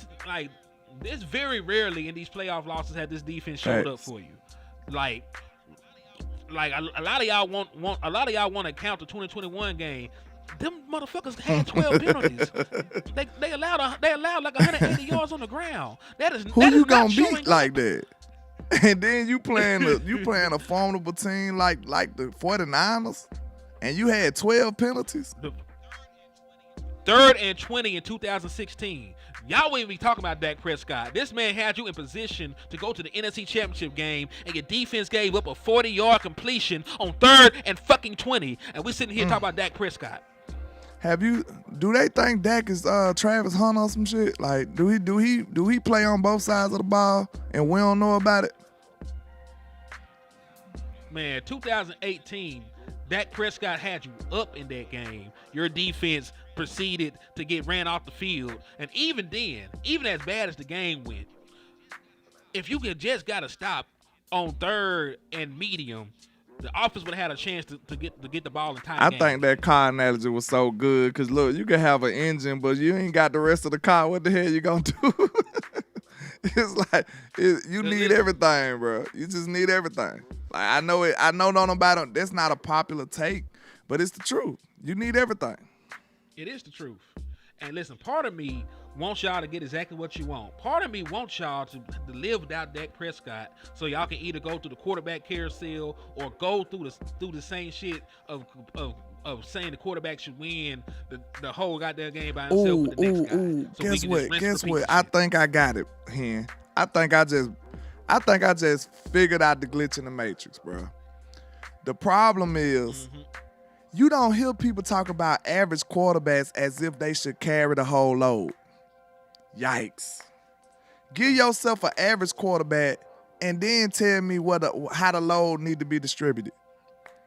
very rarely in these playoff losses had this defense showed up for you. Like a lot of y'all want to count the 2021 game. Them motherfuckers had 12 penalties. They allowed like 180 yards on the ground. Who you gonna beat like that? And then you playing a formidable team like the 49ers, and you had 12 penalties. The 3rd and 20 in 2016. Y'all wouldn't be talking about Dak Prescott. This man had you in position to go to the NFC Championship game, and your defense gave up a 40-yard completion on 3rd and fucking 20, and we sitting here talking about Dak Prescott. Do they think Dak is Travis Hunter or some shit? Like, do he play on both sides of the ball and we don't know about it? Man, 2018, Dak Prescott had you up in that game. Your defense proceeded to get ran off the field. And even then, even as bad as the game went, if you could just got to stop on 3rd and medium, the offense would have had a chance to get the ball in time. I think that car analogy was so good because, look, you can have an engine, but you ain't got the rest of the car. What the hell you going to do? It's like you need everything, bro. You just need everything. Like I know nobody. That's not a popular take, but it's the truth. You need everything. It is the truth. And listen, part of me wants y'all to get exactly what you want. Part of me wants y'all to live without Dak Prescott, so y'all can either go through the quarterback carousel or go through the same shit of saying the quarterback should win the whole goddamn game by himself with the next guy. So Guess what? I think I got it, Hen. I think I just figured out the glitch in the matrix, bro. The problem is you don't hear people talk about average quarterbacks as if they should carry the whole load. Yikes. Give yourself an average quarterback and then tell me how the load need to be distributed.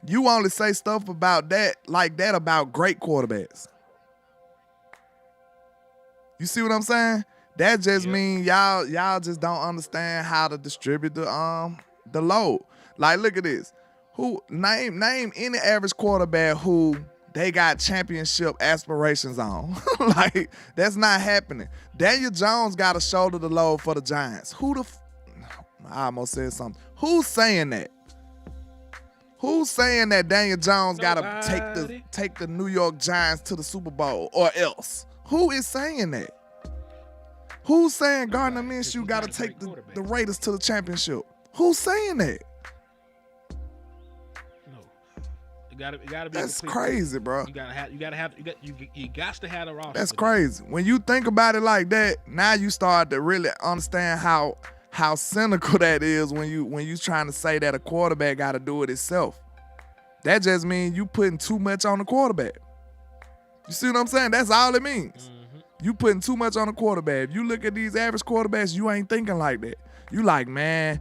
You only say stuff about that about great quarterbacks. You see what I'm saying? That just means y'all just don't understand how to distribute the load. Like, look at this. Who name any average quarterback who they got championship aspirations on. Like, that's not happening. Daniel Jones got to shoulder the load for the Giants. I almost said something. Who's saying that? Who's saying that Daniel Jones got to take the New York Giants to the Super Bowl or else? Who is saying that? Who's saying Gardner Minshew got to take the Raiders to the championship? Who's saying that? You gotta be. That's crazy, bro. You got to have the roster. That's crazy. When you think about it like that, now you start to really understand how cynical that is when you trying to say that a quarterback got to do it itself. That just means you putting too much on the quarterback. You see what I'm saying? That's all it means. You putting too much on the quarterback. If you look at these average quarterbacks, you ain't thinking like that. You like, man,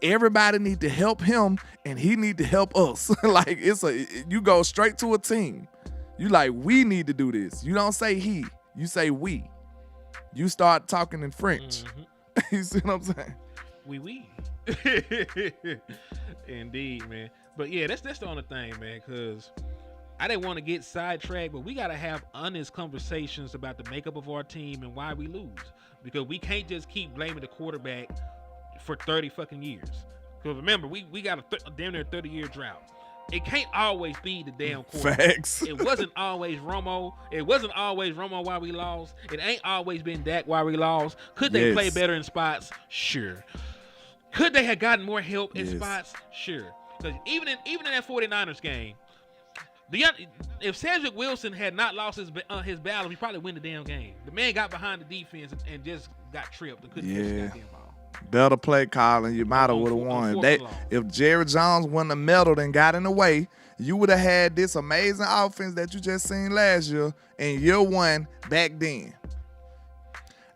everybody need to help him and he need to help us. Like, you go straight to a team. You like, we need to do this. You don't say he, you say we. You start talking in French. You see what I'm saying? Oui. Indeed, man. But yeah, that's the only thing, man, because I didn't want to get sidetracked, but we got to have honest conversations about the makeup of our team and why we lose. Because we can't just keep blaming the quarterback for 30 fucking years. Because remember, we got a damn near 30-year drought. It can't always be the damn quarterback. Facts. It wasn't always Romo. It wasn't always Romo why we lost. It ain't always been Dak why we lost. Could they play better in spots? Sure. Could they have gotten more help in spots? Sure. Because even in that 49ers game, if Cedric Wilson had not lost his battle, he probably win the damn game. The man got behind the defense and just got tripped and couldn't catch the goddamn ball. Better play calling, you might have would have won. If Jerry Jones wouldn't have meddled and got in the way, you would have had this amazing offense that you just seen last year in year one back then.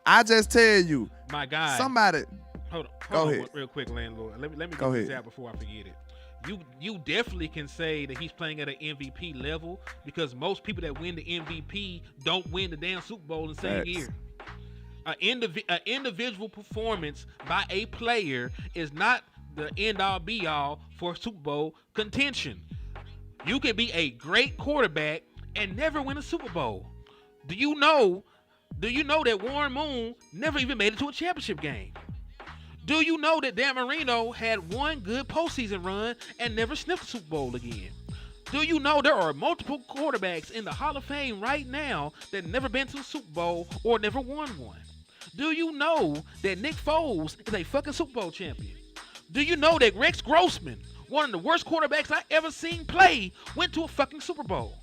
I just tell you, my guy. Somebody, hold go on ahead. Real quick, landlord. Let me go get this ahead. out before I forget it. You definitely can say that he's playing at an MVP level because most people that win the MVP don't win the damn Super Bowl in the same year. An individual performance by a player is not the end-all be-all for Super Bowl contention. You can be a great quarterback and never win a Super Bowl. Do you know that Warren Moon never even made it to a championship game? Do you know that Dan Marino had one good postseason run and never sniffed a Super Bowl again? Do you know there are multiple quarterbacks in the Hall of Fame right now that never been to a Super Bowl or never won one? Do you know that Nick Foles is a fucking Super Bowl champion? Do you know that Rex Grossman, one of the worst quarterbacks I ever seen play, went to a fucking Super Bowl?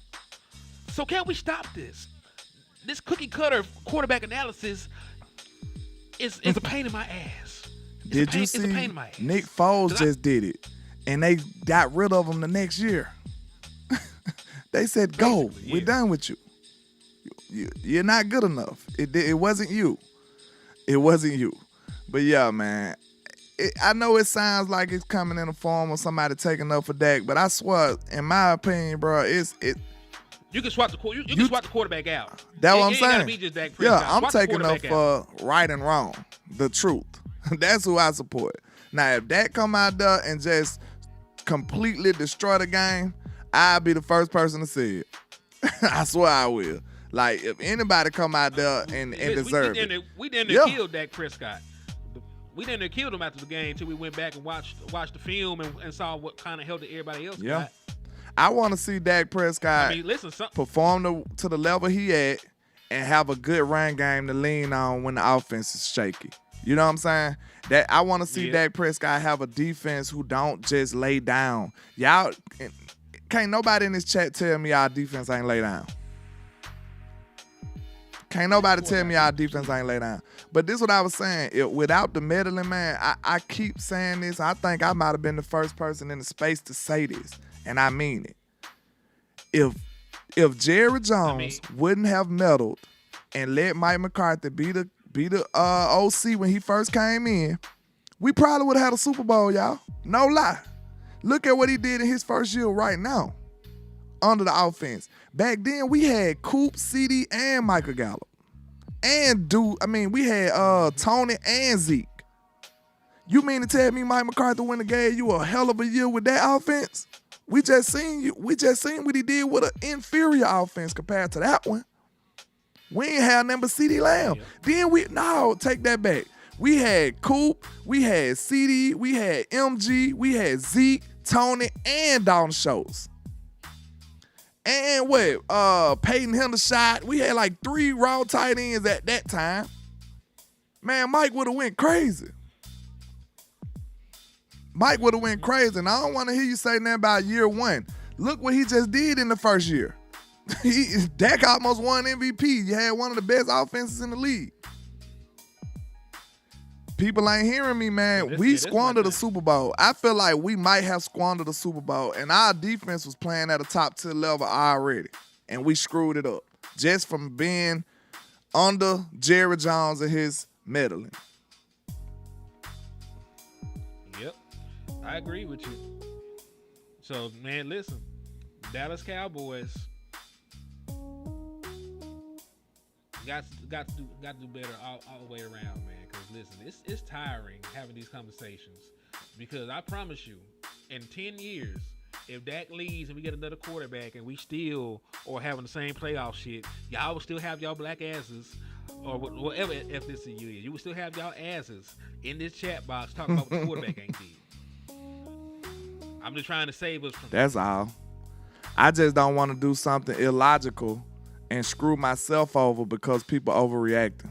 So can't we stop this? This cookie cutter quarterback analysis is a pain in my ass. Did you see Nick Foles just did it, and they got rid of him the next year? They said, "Go, yeah. We're done with you. You're not good enough. It wasn't you. It wasn't you." But yeah, man, I know it sounds like it's coming in the form of somebody taking up for Dak, but I swear, in my opinion, bro, you can swap the quarterback out. That's what I'm It ain't gotta saying. be just Dak Prescott. Yeah, I'm Swap the taking up quarterback out. for right and wrong, the truth. That's who I support. Now, if Dak come out there and just completely destroy the game, I'll be the first person to say it. I swear I will. Like, if anybody come out there and deserve it. We didn't kill Dak Prescott. We didn't kill him after the game until we went back and watched the film and saw what kind of help that everybody else got. I want to see Dak Prescott perform to the level he at and have a good run game to lean on when the offense is shaky. You know what I'm saying? That I want to see Dak Prescott have a defense who don't just lay down. Y'all can't nobody in this chat tell me our defense ain't lay down. Can't nobody tell me our defense ain't lay down. But this is what I was saying. Without the meddling, man, I keep saying this. I think I might have been the first person in the space to say this, and I mean it. If Jerry Jones wouldn't have meddled and let Mike McCarthy be the OC when he first came in, we probably would have had a Super Bowl, y'all. No lie. Look at what he did in his first year right now under the offense. Back then, we had Coop, CD, and Michael Gallup. We had Tony and Zeke. You mean to tell me Mike McCarthy wouldn't have gave you a hell of a year with that offense? We just seen what he did with an inferior offense compared to that one. We ain't had nothing but CD Lamb. Then take that back. We had Coop, we had CD, we had MG, we had Zeke, Tony, and Dalton Schultz. And Peyton Hendershot. We had like 3 raw tight ends at that time. Man, Mike would have went crazy. And I don't want to hear you say nothing about year one. Look what he just did in the first year. Dak almost won MVP. You had one of the best offenses in the league. People ain't hearing me, man. We squandered the Super Bowl. I feel like we might have squandered the Super Bowl, and our defense was playing at a top 10 level already, and we screwed it up just from being under Jerry Jones and his meddling. Yep, I agree with you. So, man, listen, Dallas Cowboys got to do better all the way around, man. Because listen, it's tiring having these conversations. Because I promise you, in 10 years, if Dak leaves and we get another quarterback and we still are having the same playoff shit, y'all will still have y'all black asses or whatever ethnicity you is. You will still have y'all asses in this chat box talking about what the quarterback ain't did. I'm just trying to save us from That's all. I just don't want to do something illogical and screw myself over because people overreacting.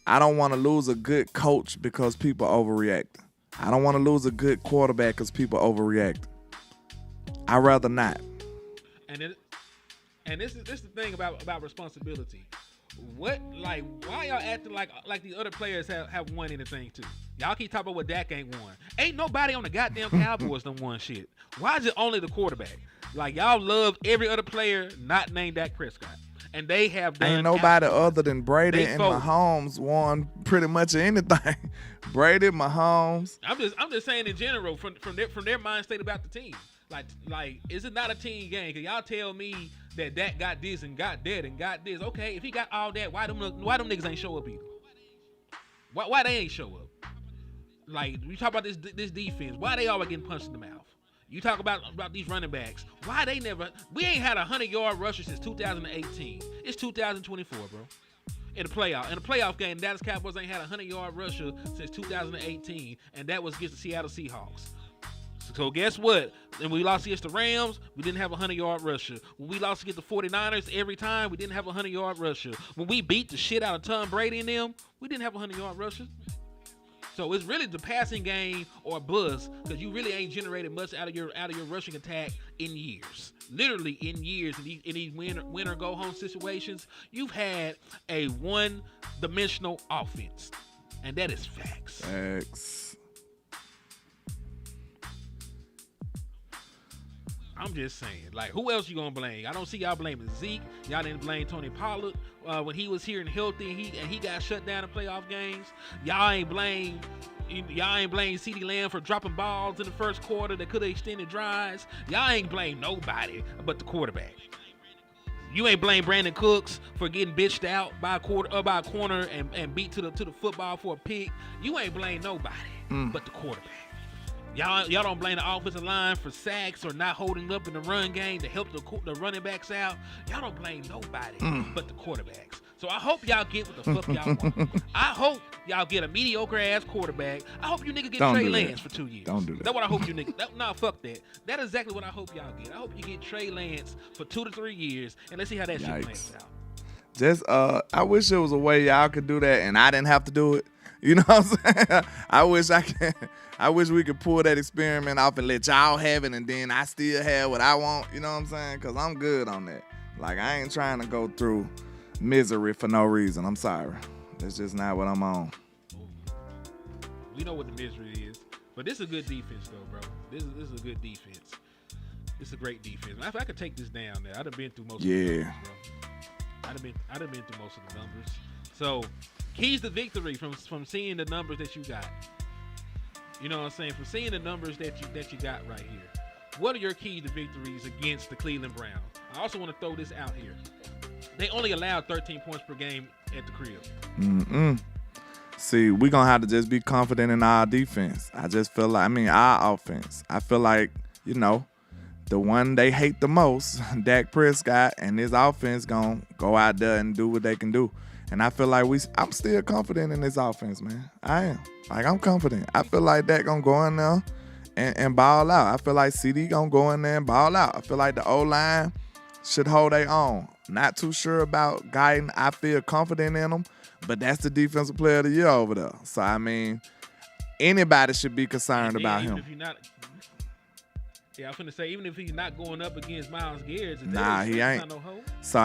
I don't want to lose a good coach because people overreacting. I don't want to lose a good quarterback because people overreact. I'd rather not. And this is the thing about responsibility. Why y'all acting like the other players have won anything too? Y'all keep talking about what Dak ain't won. Ain't nobody on the goddamn Cowboys done won shit. Why is it only the quarterback? Like, y'all love every other player not named Dak Prescott. And they have done. Ain't nobody other than Brady and Mahomes won pretty much anything. Brady, Mahomes. I'm just saying in general from their mind state about the team. Like is it not a team game? Cause y'all tell me that Dak got this and got that and got this. Okay, if he got all that, why them niggas ain't show up either? Why they ain't show up? Like, we talk about this defense. Why they always getting punched in the mouth? You talk about these running backs. Why they never? We ain't had a 100-yard rusher since 2018. It's 2024, bro. In the playoff game, Dallas Cowboys ain't had a 100-yard rusher since 2018, and that was against the Seattle Seahawks. So guess what? When we lost against the Rams, we didn't have a 100-yard rusher. When we lost against the 49ers every time, we didn't have a 100-yard rusher. When we beat the shit out of Tom Brady and them, we didn't have a 100-yard rusher. So it's really the passing game or bust because you really ain't generated much out of your rushing attack in years. Literally in years in these win or go home situations, you've had a one-dimensional offense, and that is facts. Facts. I'm just saying, like, who else you gonna blame? I don't see y'all blaming Zeke. Y'all didn't blame Tony Pollard when he was here and healthy, and he got shut down in playoff games. Y'all ain't blame CeeDee Lamb for dropping balls in the first quarter that could have extended drives. Y'all ain't blame nobody but the quarterback. You ain't blame Brandon Cooks for getting bitched out by a corner and beat to the football for a pick. You ain't blame nobody but the quarterback. Y'all don't blame the offensive line for sacks or not holding up in the run game to help the running backs out. Y'all don't blame nobody but the quarterbacks. So I hope y'all get what the fuck y'all want. I hope y'all get a mediocre ass quarterback. I hope you niggas get Trey Lance for 2 years. Don't do that. That's what I hope you niggas. Nah, fuck that. That is exactly what I hope y'all get. I hope you get Trey Lance for 2 to 3 years, and let's see how that shit plays out. Just I wish there was a way y'all could do that and I didn't have to do it. You know what I'm saying? I wish we could pull that experiment off and let y'all have it, and then I still have what I want. You know what I'm saying? Because I'm good on that. Like, I ain't trying to go through misery for no reason. I'm sorry. That's just not what I'm on. We know what the misery is. But this is a good defense, though, bro. This is a good defense. It's a great defense. If I could take this down there, I'd have been through most of the numbers, bro. I'd have been through most of the numbers. So, keys to victory from seeing the numbers that you got. You know what I'm saying? From seeing the numbers that you got right here. What are your keys to victories against the Cleveland Browns? I also want to throw this out here. They only allowed 13 points per game at the crib. See, we're going to have to just be confident in our defense. I just feel like, our offense. I feel like, the one they hate the most, Dak Prescott, and his offense going to go out there and do what they can do. And I feel like I'm still confident in this offense, man. I am. Like, I'm confident. I feel like Dak going to go in there and ball out. I feel like CD going to go in there and ball out. I feel like the O-line should hold their own. Not too sure about Guyton. I feel confident in him, but that's the defensive player of the year over there. So, anybody should be concerned about him. If you're not, I was going to say, even if he's not going up against Myles Garrett, he ain't. Not no hope. So,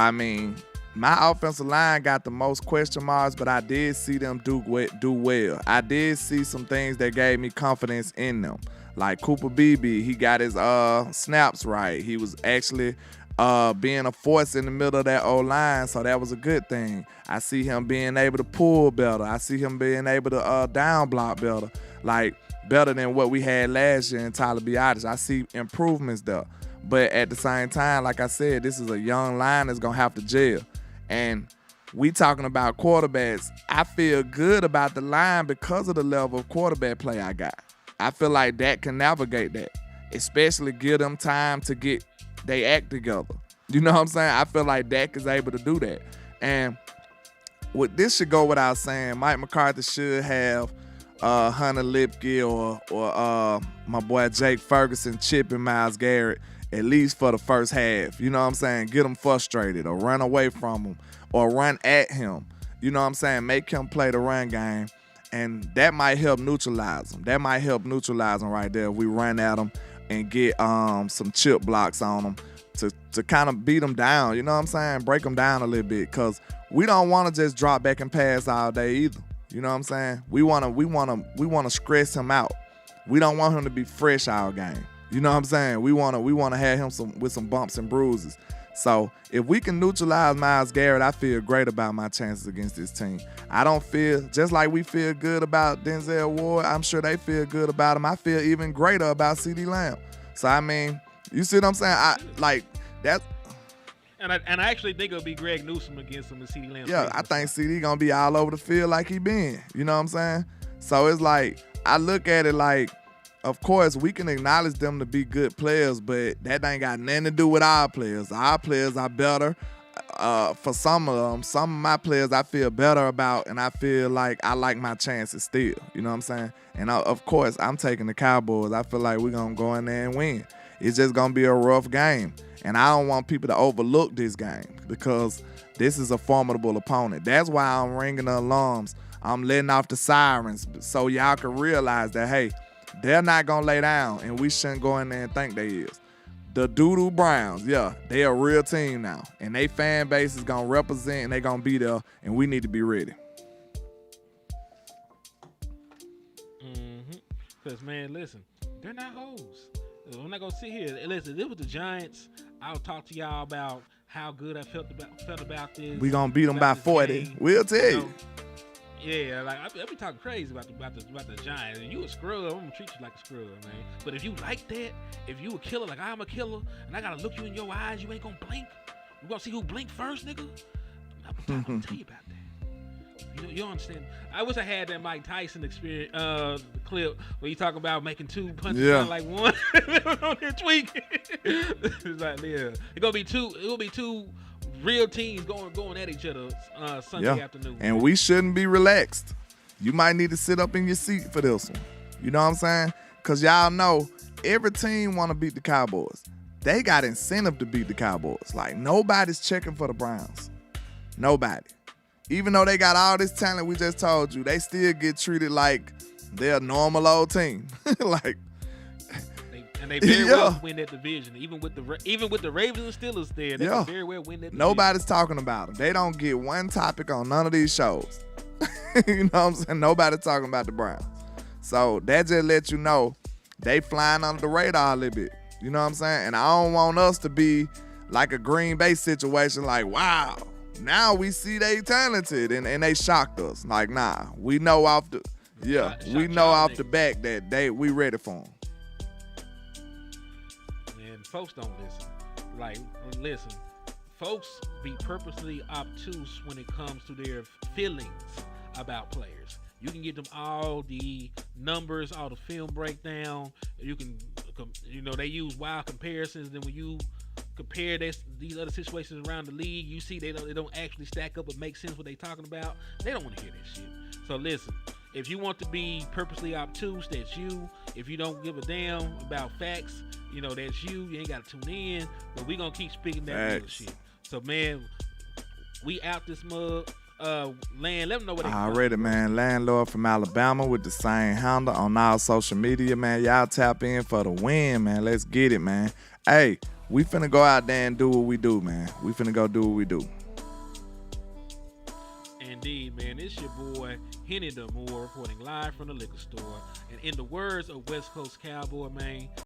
my offensive line got the most question marks, but I did see them do well. I did see some things that gave me confidence in them. Like Cooper Beebe, he got his snaps right. He was actually being a force in the middle of that O-line, so that was a good thing. I see him being able to pull better. I see him being able to down block better, like better than what we had last year in Tyler Biadasz. I see improvements there. But at the same time, like I said, this is a young line that's going to have to gel. And we talking about quarterbacks. I feel good about the line because of the level of quarterback play I got. I feel like Dak can navigate that, especially give them time to get they act together. You know what I'm saying? I feel like Dak is able to do that. And this should go without saying. Mike McCarthy should have Hunter Lipke or my boy Jake Ferguson chipping Myles Garrett at least for the first half. You know what I'm saying? Get him frustrated or run away from him or run at him. You know what I'm saying? Make him play the run game. And that might help neutralize him. That might help neutralize him right there if we run at him and get some chip blocks on him to kind of beat them down. You know what I'm saying? Break them down a little bit, because we don't want to just drop back and pass all day either. You know what I'm saying? We want to stress him out. We don't want him to be fresh all game. You know what I'm saying? We want to have him with some bumps and bruises. So if we can neutralize Myles Garrett, I feel great about my chances against this team. I don't feel, just like we feel good about Denzel Ward, I'm sure they feel good about him. I feel even greater about CeeDee Lamb. So, you see what I'm saying? I like that. And I actually think it'll be Greg Newsome against him and CeeDee Lamb. Yeah, I think CeeDee going to be all over the field like he been. You know what I'm saying? So it's like, I look at it like, of course, we can acknowledge them to be good players, but that ain't got nothing to do with our players. Our players are better for some of them. Some of my players I feel better about, and I feel like I like my chances still. You know what I'm saying? And, of course, I'm taking the Cowboys. I feel like we're going to go in there and win. It's just going to be a rough game. And I don't want people to overlook this game because this is a formidable opponent. That's why I'm ringing the alarms I'm letting off the sirens so y'all can realize that, hey, they're not going to lay down, and we shouldn't go in there and think they is. The Doodoo Browns, yeah, they a real team now, and they fan base is going to represent, and they going to be there, and we need to be ready. Because, man, listen, they're not hoes. I'm not going to sit here. Listen, if it was the Giants, I'll talk to y'all about how good I felt about this. We going to beat them by 40. Game. We'll tell you. Yeah, like I be talking crazy about the Giants. And you a scrub, I'm gonna treat you like a scrub, man. But if you like that, if you a killer like I'm a killer, and I gotta look you in your eyes, you ain't gonna blink. You gonna see who blink first, nigga. I'm gonna tell you about that. You understand? I wish I had that Mike Tyson experience, clip where you talk about making two punches sound like one on there tweaking. It's like, yeah, it will be two real teams going at each other Sunday afternoon. And we shouldn't be relaxed. You might need to sit up in your seat for this one. You know what I'm saying? Because y'all know every team want to beat the Cowboys. They got incentive to beat the Cowboys. Like, nobody's checking for the Browns. Nobody. Even though they got all this talent we just told you, they still get treated like they're a normal old team. Like, and they very well win that division. Even with the Ravens and Steelers there, they can very well win that division. Nobody's talking about them. They don't get one topic on none of these shows. You know what I'm saying? Nobody's talking about the Browns. So that just lets you know they flying under the radar a little bit. You know what I'm saying? And I don't want us to be like a Green Bay situation like, wow, now we see they talented and they shocked us. Like, nah, we know off the the back that we ready for them. Folks don't listen. Like, listen, folks be purposely obtuse when it comes to their feelings about players. You can get them all the numbers, all the film breakdown. You can, they use wild comparisons. Then when you compare these other situations around the league, you see they don't actually stack up and make sense what they talking about. They don't want to hear that shit. So listen. If you want to be purposely obtuse, that's you. If you don't give a damn about facts, that's you. You ain't got to tune in. But we going to keep speaking that real shit. So, man, we out this mug. Land, let them know what they already, man. Landlord from Alabama with the same handle on all social media, man. Y'all tap in for the win, man. Let's get it, man. Hey, we finna go out there and do what we do, man. We finna go do what we do. Indeed, man. It's your boy, Henny Damore, reporting live from the liquor store. And in the words of West Coast Cowboy, man,